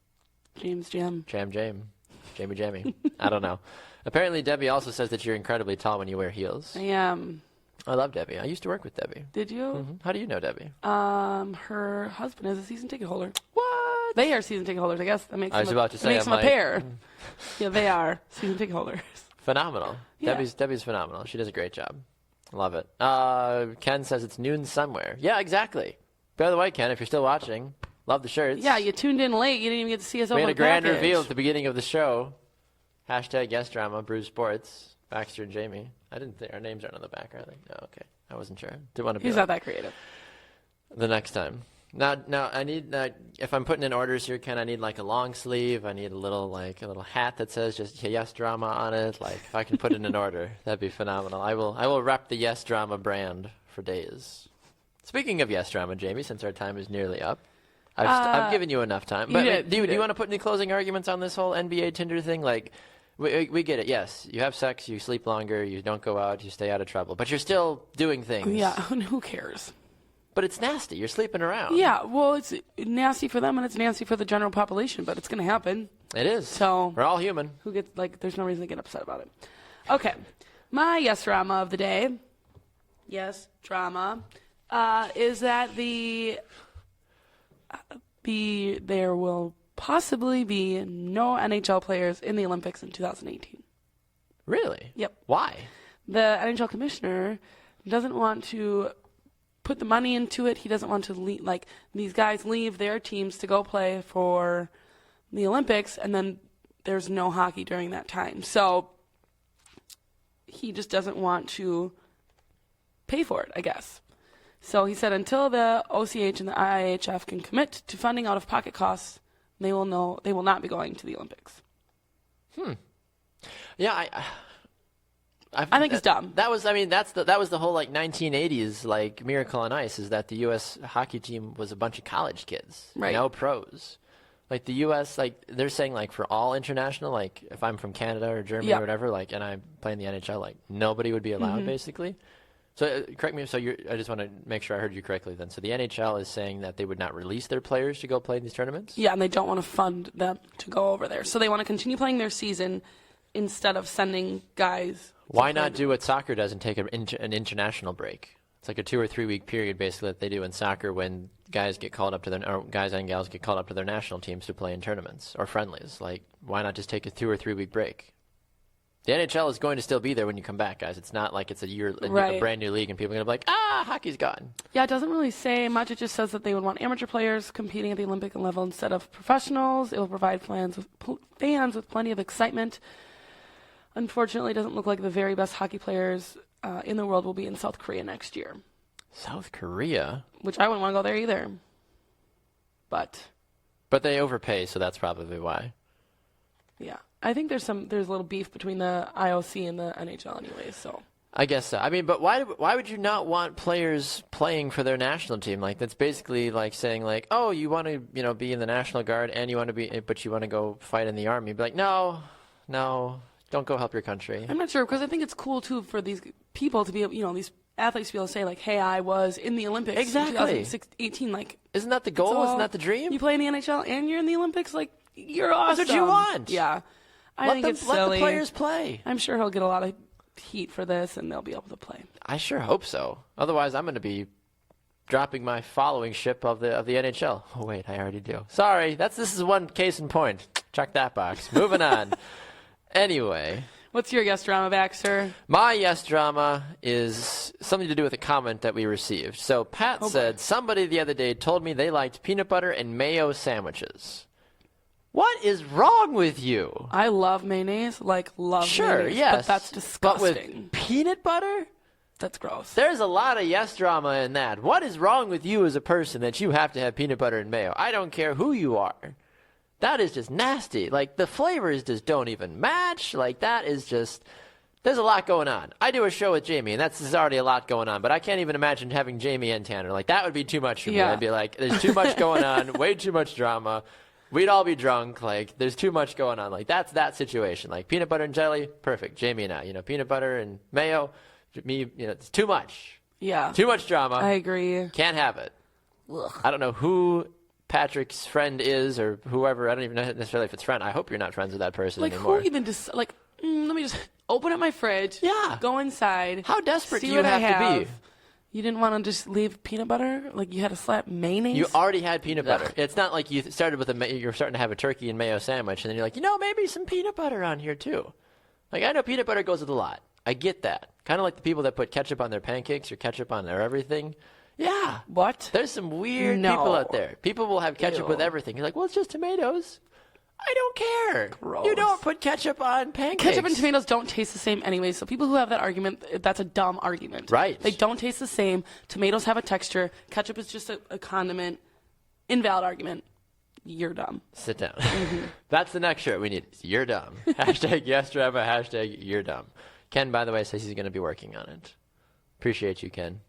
Speaker 2: James Jam.
Speaker 1: Jamie. I don't know. Apparently, Debbie also says that you're incredibly tall when you wear heels.
Speaker 2: I am.
Speaker 1: I love Debbie. I used to work with Debbie.
Speaker 2: Did you?
Speaker 1: Mm-hmm. How do you know Debbie?
Speaker 2: Her husband is a season ticket holder.
Speaker 1: What?
Speaker 2: They are season ticket holders, I guess. That makes
Speaker 1: I was
Speaker 2: them
Speaker 1: about to say,
Speaker 2: makes
Speaker 1: I'm
Speaker 2: them a
Speaker 1: like-
Speaker 2: pair. Yeah, they are season ticket holders.
Speaker 1: Phenomenal.
Speaker 2: Yeah.
Speaker 1: Debbie's phenomenal. She does a great job. Love it. Ken says it's noon somewhere. Yeah, exactly. By the way, Ken, if you're still watching, love the shirts.
Speaker 2: Yeah, you tuned in late. You didn't even get to see us
Speaker 1: We
Speaker 2: open
Speaker 1: had a
Speaker 2: the
Speaker 1: grand
Speaker 2: package.
Speaker 1: reveal at the beginning of the show. Hashtag guest drama, Brew Sports, Baxter and Jaymee. I didn't think our names aren't on the back, are they? No, okay. I wasn't sure. Didn't want to be
Speaker 2: He's
Speaker 1: like
Speaker 2: not that creative.
Speaker 1: the next time. Now I need if I'm putting in orders here, Ken, I need like a long sleeve. I need a little hat that says just yes drama on it. Like if I can put it in an order, that'd be phenomenal. I will rep the yes drama brand for days. Speaking of yes drama, Jaymee, since our time is nearly up, I've given you enough time. But
Speaker 2: did,
Speaker 1: do
Speaker 2: you
Speaker 1: you want to put any closing arguments on this whole NBA Tinder thing? Like we get it. Yes, you have sex, you sleep longer, you don't go out, you stay out of trouble, but you're still doing things.
Speaker 2: Yeah, who cares?
Speaker 1: But it's nasty. You're sleeping around.
Speaker 2: Yeah, well, it's nasty for them and it's nasty for the general population, but it's going to happen.
Speaker 1: It is.
Speaker 2: So
Speaker 1: we're all human.
Speaker 2: who gets there's no reason to get upset about it. Okay, my yes drama of the day. Yes drama is that there will possibly be no NHL players in the Olympics in 2018.
Speaker 1: Really?
Speaker 2: Yep.
Speaker 1: Why?
Speaker 2: The NHL commissioner doesn't want to put the money into it. He doesn't want to these guys leave their teams to go play for the Olympics, and then there's no hockey during that time. So he just doesn't want to pay for it, I guess. So he said until the OCH and the IIHF can commit to funding out-of-pocket costs, they will not be going to the Olympics.
Speaker 1: Yeah,
Speaker 2: I think it's dumb.
Speaker 1: That was the whole 1980s miracle on ice, is that the U.S. hockey team was a bunch of college kids,
Speaker 2: Right.
Speaker 1: no pros. Like the U.S. they're saying for all international, if I'm from Canada or Germany
Speaker 2: Yeah.
Speaker 1: or whatever, and I play in the NHL, nobody would be allowed basically. So correct me. So I just want to make sure I heard you correctly then. So the NHL is saying that they would not release their players to go play in these tournaments?
Speaker 2: Yeah, and they don't want to fund them to go over there. So they want to continue playing their season instead of sending guys.
Speaker 1: Why not do what soccer does and take an international break? It's like a 2 or 3 week period basically that they do in soccer when guys get called up to or guys and gals get called up to their national teams to play in tournaments or friendlies. Why not just take a 2 or 3 week break? The NHL is going to still be there when you come back, guys. It's not like it's a
Speaker 2: Right.
Speaker 1: brand new league and people are going to be like, hockey's gone.
Speaker 2: Yeah, it doesn't really say much. It just says that they would want amateur players competing at the Olympic level instead of professionals. It will provide fans with plenty of excitement. Unfortunately, it doesn't look like the very best hockey players in the world will be in South Korea next year,
Speaker 1: South Korea?
Speaker 2: which I wouldn't want to go there either. But
Speaker 1: they overpay, so that's probably why.
Speaker 2: yeah, I think there's a little beef between the IOC and the NHL anyways, so.
Speaker 1: I guess so. I mean, but why would you not want players playing for their national team? That's basically saying oh, you want to be in the National Guard and but you want to go fight in the Army. You'd be like, no, don't go help your country.
Speaker 2: I'm not sure, because I think it's cool, too, for these people to be, these athletes to be able to say, hey, I was in the Olympics
Speaker 1: Exactly.
Speaker 2: in 2018.
Speaker 1: Isn't that the goal?
Speaker 2: So,
Speaker 1: Isn't that the dream?
Speaker 2: You play in the NHL and you're in the Olympics? You're awesome.
Speaker 1: That's what you want.
Speaker 2: Yeah. I think it's
Speaker 1: let
Speaker 2: silly.
Speaker 1: the players play.
Speaker 2: I'm sure he'll get a lot of heat for this, and they'll be able to play.
Speaker 1: I sure hope so. Otherwise, I'm going to be dropping my following ship of the NHL. Oh, wait, I already do. Sorry. This is one case in point. Check that box. Moving on. Anyway.
Speaker 2: What's your yes drama, Baxter?
Speaker 1: My yes drama is something to do with a comment that we received. So Pat said, somebody the other day told me they liked peanut butter and mayo sandwiches. What is wrong with you?
Speaker 2: I love mayonnaise,
Speaker 1: Sure,
Speaker 2: mayonnaise,
Speaker 1: yes.
Speaker 2: but that's
Speaker 1: But with
Speaker 2: disgusting.
Speaker 1: peanut butter?
Speaker 2: That's gross.
Speaker 1: There's a lot of yes drama in that. What is wrong with you as a person that you have to have peanut butter and mayo? I don't care who you are. That is just nasty. Like, the flavors just don't even match. Like, that is just... There's a lot going on. I do a show with Jaymee, and there's already a lot going on, but I can't even imagine having Jaymee and Tanner. Like, that would be too much for me.
Speaker 2: Yeah.
Speaker 1: I'd be like, there's too much going on, way too much drama. We'd all be drunk. Like, there's too much going on. Like, that's that situation. Like, peanut butter and jelly, perfect. Jaymee and I, peanut butter and mayo, me, it's too much.
Speaker 2: Yeah.
Speaker 1: Too much drama.
Speaker 2: I agree.
Speaker 1: Can't have it.
Speaker 2: Ugh.
Speaker 1: I don't know who Patrick's friend is or whoever. I don't even know necessarily if it's friend. I hope you're not friends with that person anymore.
Speaker 2: Who even let me just open up my fridge.
Speaker 1: Yeah.
Speaker 2: Go inside.
Speaker 1: How desperate
Speaker 2: see
Speaker 1: do you
Speaker 2: what I
Speaker 1: have to be?
Speaker 2: You didn't want to just leave peanut butter? Like, you had to slap mayonnaise?
Speaker 1: You already had peanut butter. It's not like you started with you're starting to have a turkey and mayo sandwich, and then you're like, maybe some peanut butter on here too. Like, I know peanut butter goes with a lot. I get that. Kind of like the people that put ketchup on their pancakes or ketchup on their everything. Yeah.
Speaker 2: What?
Speaker 1: There's some weird people out there. People will have ketchup with everything. You're like, well, it's just tomatoes. I don't care.
Speaker 2: Gross.
Speaker 1: You don't put ketchup on pancakes.
Speaker 2: Ketchup and tomatoes don't taste the same anyway, so people who have that argument, that's a dumb argument.
Speaker 1: Right.
Speaker 2: They don't taste the same. Tomatoes have a texture. Ketchup is just a condiment. Invalid argument. You're dumb.
Speaker 1: Sit down. That's the next shirt we need. You're dumb. Hashtag yes drama. Hashtag you're dumb. Ken, by the way, says he's going to be working on it. Appreciate you, Ken.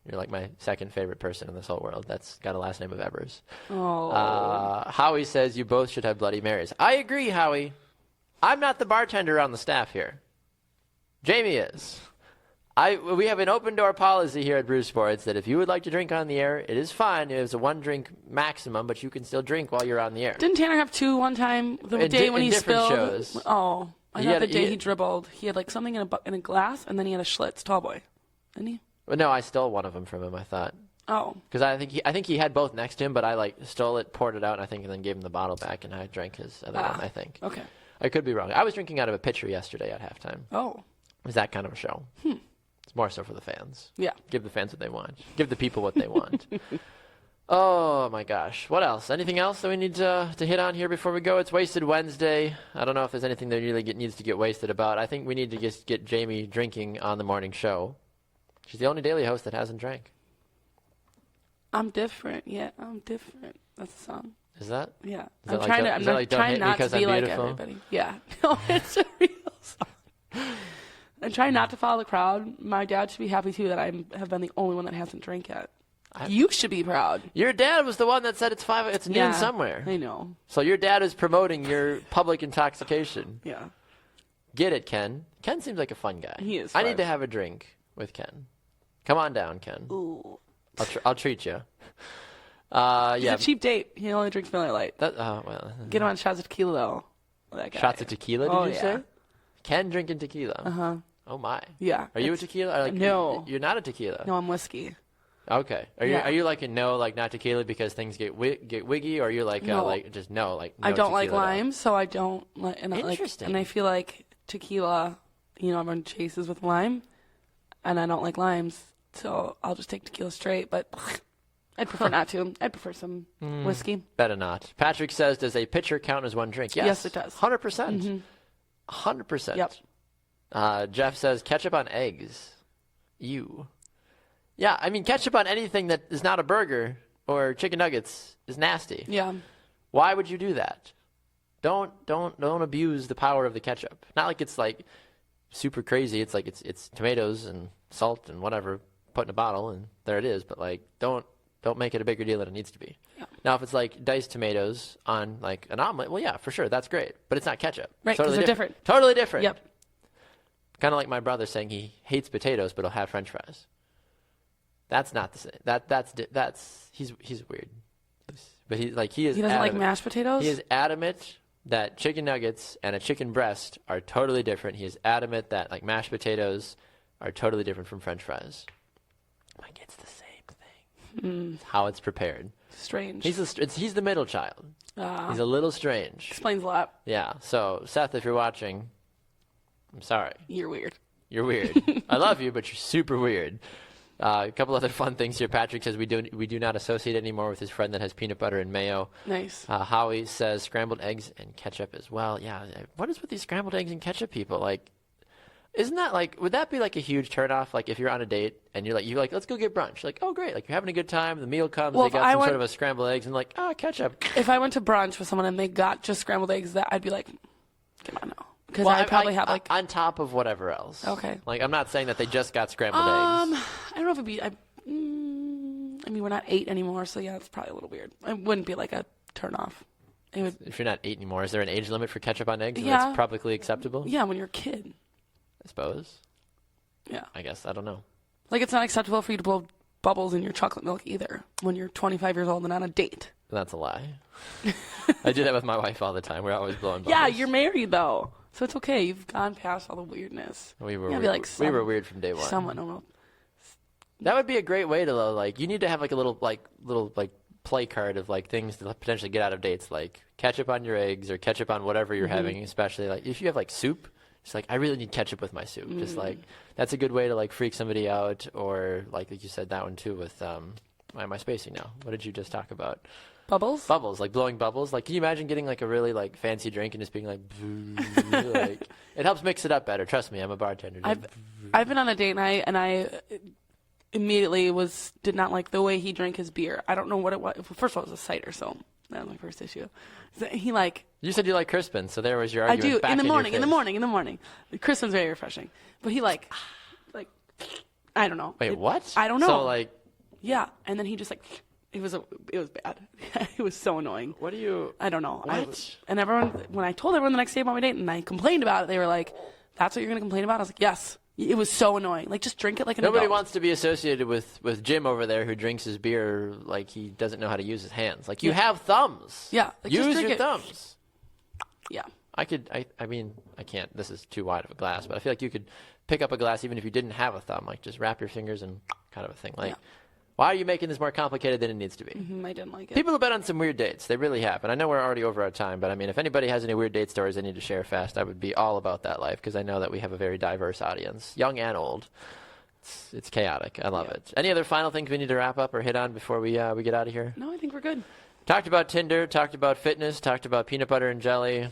Speaker 1: You're like my second favorite person in this whole world. That's got a last name of Evers.
Speaker 2: Oh.
Speaker 1: Howie says you both should have Bloody Marys. I agree, Howie. I'm not the bartender on the staff here. Jaymee is. We have an open door policy here at Brew Sports that if you would like to drink on the air, it is fine. It is a 1 drink maximum, but you can still drink while you're on the air.
Speaker 2: Didn't Tanner have 2 one time? The day when he
Speaker 1: different
Speaker 2: spilled?
Speaker 1: shows.
Speaker 2: Oh. I thought the day he dribbled. He had something in a glass, and then he had a Schlitz tall boy. Didn't he?
Speaker 1: Well, no, I stole one of them from him, I thought.
Speaker 2: Oh.
Speaker 1: Because I think he had both next to him, but I stole it, poured it out, and then gave him the bottle back, and I drank his other one, I think.
Speaker 2: Okay.
Speaker 1: I could be wrong. I was drinking out of a pitcher yesterday at halftime.
Speaker 2: Oh.
Speaker 1: It was that kind of a show. It's more so for the fans.
Speaker 2: Yeah.
Speaker 1: Give the fans what they want. Give the people what they want. Oh, my gosh. What else? Anything else that we need to hit on here before we go? It's Wasted Wednesday. I don't know if there's anything that really needs to get wasted about. I think we need to just get Jaymee drinking on the morning show. She's the only daily host that hasn't drank.
Speaker 2: I'm different. Yeah, I'm different. That's the song.
Speaker 1: Is that?
Speaker 2: Yeah.
Speaker 1: Is
Speaker 2: I'm
Speaker 1: that
Speaker 2: trying
Speaker 1: like
Speaker 2: to. I'm
Speaker 1: is that
Speaker 2: not
Speaker 1: like Don't
Speaker 2: trying
Speaker 1: Hate Me
Speaker 2: not to
Speaker 1: 'Cause
Speaker 2: be
Speaker 1: I'm
Speaker 2: like
Speaker 1: Beautiful?
Speaker 2: everybody. Yeah. No, it's a real song. I'm trying not to follow the crowd. My dad should be happy too that I have been the only one that hasn't drank yet. You should be proud.
Speaker 1: Your dad was the one that said it's noon
Speaker 2: Yeah,
Speaker 1: somewhere.
Speaker 2: I know.
Speaker 1: So your dad is promoting your public intoxication.
Speaker 2: Yeah.
Speaker 1: Get it, Ken. Ken seems like a fun guy.
Speaker 2: He is
Speaker 1: I
Speaker 2: fun.
Speaker 1: need to have a drink with Ken. Come on down, Ken.
Speaker 2: Ooh.
Speaker 1: I'll treat you.
Speaker 2: He's
Speaker 1: Yeah.
Speaker 2: a cheap date. He only drinks Miller Lite.
Speaker 1: Well.
Speaker 2: Get him on shots of tequila though. That guy.
Speaker 1: Shots of tequila,
Speaker 2: Oh,
Speaker 1: did you
Speaker 2: yeah.
Speaker 1: say? Ken drinking tequila.
Speaker 2: Uh-huh.
Speaker 1: Oh my.
Speaker 2: Yeah.
Speaker 1: Are you a tequila? Or
Speaker 2: No.
Speaker 1: You're not a tequila.
Speaker 2: No, I'm whiskey.
Speaker 1: Okay.
Speaker 2: Yeah.
Speaker 1: Are you like a no, like not tequila because things get wiggy, or are you like
Speaker 2: No.
Speaker 1: like just no, like no
Speaker 2: I don't like
Speaker 1: tequila at all?
Speaker 2: lime, so I don't like. And
Speaker 1: Interesting.
Speaker 2: and I feel like tequila, everyone chases with lime, and I don't like limes, so I'll just take tequila straight. But I'd prefer not to. I'd prefer some whiskey.
Speaker 1: Better not. Patrick says, does a pitcher count as 1 drink? Yes.
Speaker 2: Yes, it does.
Speaker 1: 100%. 100%.
Speaker 2: Yep.
Speaker 1: Jeff says, ketchup on eggs. Ew. Yeah, I mean, ketchup on anything that is not a burger or chicken nuggets is nasty.
Speaker 2: Yeah.
Speaker 1: Why would you do that? Don't abuse the power of the ketchup. Not like it's like super crazy. It's like it's tomatoes and salt and whatever put in a bottle and there it is. But like, don't make it a bigger deal than it needs to be.
Speaker 2: Yeah.
Speaker 1: Now, if it's like diced tomatoes on like an omelet, well, yeah, for sure, that's great. But it's not ketchup.
Speaker 2: Right, 'cause they're different.
Speaker 1: Totally different.
Speaker 2: Yep.
Speaker 1: Kind of like my brother saying he hates potatoes, but he'll have French fries. That's not the same. That's he's weird. But he is.
Speaker 2: He doesn't like mashed potatoes.
Speaker 1: He is adamant that chicken nuggets and a chicken breast are totally different. He is adamant that like mashed potatoes are totally different from French fries. Like it's the same thing. It's how it's prepared.
Speaker 2: Strange.
Speaker 1: He's the middle child. He's a little strange.
Speaker 2: Explains a lot.
Speaker 1: Yeah. So Seth, if you're watching, I'm sorry.
Speaker 2: You're weird.
Speaker 1: You're weird. I love you, but you're super weird. A couple other fun things here. Patrick says we do not associate anymore with his friend that has peanut butter and mayo.
Speaker 2: Nice.
Speaker 1: Howie says scrambled eggs and ketchup as well. Yeah, what is with these scrambled eggs and ketchup people? Like, isn't that like, would that be like a huge turnoff? Like if you're on a date and you're like, let's go get brunch. You're like, oh great, like you're having a good time. The meal comes,
Speaker 2: Well,
Speaker 1: they got some
Speaker 2: went,
Speaker 1: sort of a scrambled eggs and like, ketchup.
Speaker 2: If I went to brunch with someone and they got just scrambled eggs, that I'd be like, come on now. Because I'd probably have like
Speaker 1: on top of whatever else.
Speaker 2: Okay.
Speaker 1: Like I'm not saying that they just got scrambled eggs.
Speaker 2: I don't know if it'd be. I mean, we're not 8 anymore, so yeah, it's probably a little weird. It wouldn't be like a turn off. It would.
Speaker 1: If you're not 8 anymore, is there an age limit for ketchup on eggs?
Speaker 2: Yeah.
Speaker 1: That's publicly acceptable.
Speaker 2: Yeah, when you're a kid.
Speaker 1: I suppose.
Speaker 2: Yeah.
Speaker 1: I guess I don't know.
Speaker 2: Like it's not acceptable for you to blow bubbles in your chocolate milk either when you're 25 years old and on a date.
Speaker 1: That's a lie. I do that with my wife all the time. We're always blowing bubbles.
Speaker 2: Yeah, you're married though, so it's okay. You've gone past all the weirdness.
Speaker 1: We were
Speaker 2: Yeah,
Speaker 1: weird.
Speaker 2: like
Speaker 1: We were weird from day one.
Speaker 2: Someone will.
Speaker 1: That would be a great way to like. You need to have like a little play card of like things to potentially get out of dates, like ketchup on your eggs or ketchup on whatever you're having. Especially like if you have like soup, it's like I really need ketchup with my soup. Just like that's a good way to like freak somebody out, or like you said that one too with why am I spacing now? What did you just talk about?
Speaker 2: Bubbles?
Speaker 1: Bubbles, like blowing bubbles. Like, can you imagine getting like a really like fancy drink and just being like, like it helps mix it up better. Trust me, I'm a bartender.
Speaker 2: I've been on a date and I immediately did not like the way he drank his beer. I don't know what it was. First of all, it was a cider, so that was my first issue. He like.
Speaker 1: You said you like Crispin, so there was your argument.
Speaker 2: I do
Speaker 1: back
Speaker 2: in the morning.
Speaker 1: your face.
Speaker 2: In the morning. Crispin's very refreshing, but he like I don't know.
Speaker 1: Wait, what?
Speaker 2: I don't know.
Speaker 1: So like.
Speaker 2: Yeah, and then he just like. It was bad. It was so annoying.
Speaker 1: What do you?
Speaker 2: I don't know.
Speaker 1: What?
Speaker 2: And everyone, when I told everyone the next day about my date and I complained about it, they were like, "That's what you're going to complain about?" I was like, "Yes." It was so annoying. Like, just drink it like an
Speaker 1: Nobody
Speaker 2: adult.
Speaker 1: wants to be associated with Jim over there who drinks his beer like he doesn't know how to use his hands. Like you have thumbs.
Speaker 2: Yeah, like, just
Speaker 1: use
Speaker 2: drink
Speaker 1: your
Speaker 2: it.
Speaker 1: thumbs.
Speaker 2: Yeah.
Speaker 1: I mean, I can't. This is too wide of a glass, but I feel like you could pick up a glass even if you didn't have a thumb. Like just wrap your fingers and kind of a thing. Like. Yeah. Why are you making this more complicated than it needs to be?
Speaker 2: I didn't like it.
Speaker 1: People have been on some weird dates. They really have. And I know we're already over our time, but I mean, if anybody has any weird date stories they need to share fast, I would be all about that life because I know that we have a very diverse audience, young and old. It's chaotic. I love it. Any other final things we need to wrap up or hit on before we get out of here?
Speaker 2: No, I think we're good.
Speaker 1: Talked about Tinder, talked about fitness, talked about peanut butter and jelly,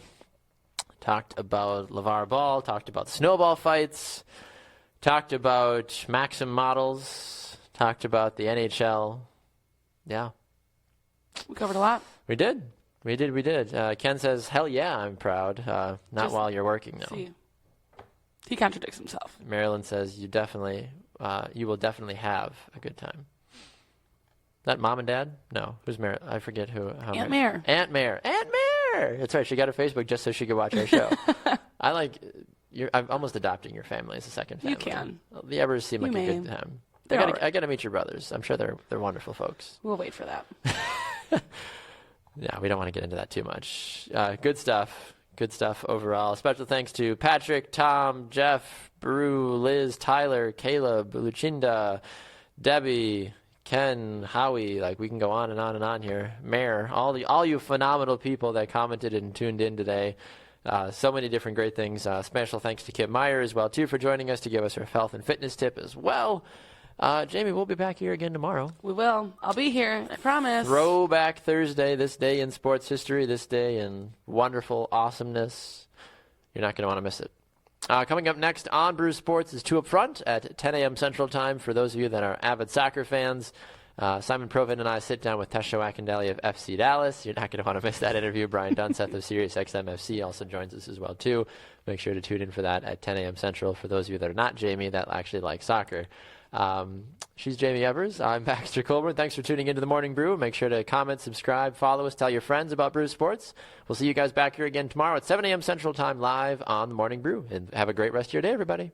Speaker 1: talked about LeVar Ball, talked about snowball fights, talked about Maxim models, talked about the NHL. Yeah.
Speaker 2: We covered a lot.
Speaker 1: We did. Ken says, hell yeah, I'm proud. Not
Speaker 2: Just
Speaker 1: while you're working, though.
Speaker 2: See. He contradicts himself.
Speaker 1: Marilyn says, you will definitely have a good time. Is that mom and dad? No. Who's Marilyn? I forget who.
Speaker 2: Aunt Mare.
Speaker 1: Aunt Mare. That's right. She got her Facebook just so she could watch our show. I'm almost adopting your family as a second family.
Speaker 2: You can.
Speaker 1: The Evers seem like a good time. I got to meet your brothers. I'm sure they're wonderful folks.
Speaker 2: We'll wait for that.
Speaker 1: Yeah, we don't want to get into that too much. Good stuff. Good stuff overall. Special thanks to Patrick, Tom, Jeff, Brew, Liz, Tyler, Caleb, Lucinda, Debbie, Ken, Howie. Like we can go on and on and on here. Mayor, all you phenomenal people that commented and tuned in today. So many different great things. Special thanks to Kip Meyer as well too for joining us to give us her health and fitness tip as well. Jaymee, we'll be back here again tomorrow.
Speaker 2: We will. I'll be here. I promise.
Speaker 1: Throwback Thursday, this day in sports history, this day in wonderful awesomeness. You're not going to want to miss it. Coming up next on Brew Sports is 2 Up Front at 10 a.m. Central Time for those of you that are avid soccer fans. Simon Provin and I sit down with Tesho Akindele of FC Dallas. You're not going to want to miss that interview. Brian Dunseth of Sirius XM FC also joins us as well, too. Make sure to tune in for that at 10 a.m. Central for those of you that are not Jaymee that actually like soccer. She's Jaymee Evers. I'm Baxter Colburn. Thanks for tuning into the Morning Brew. Make sure to comment, subscribe, follow us, tell your friends about Brew Sports. We'll see you guys back here again tomorrow at 7 a.m. Central Time live on the Morning Brew. And have a great rest of your day, everybody.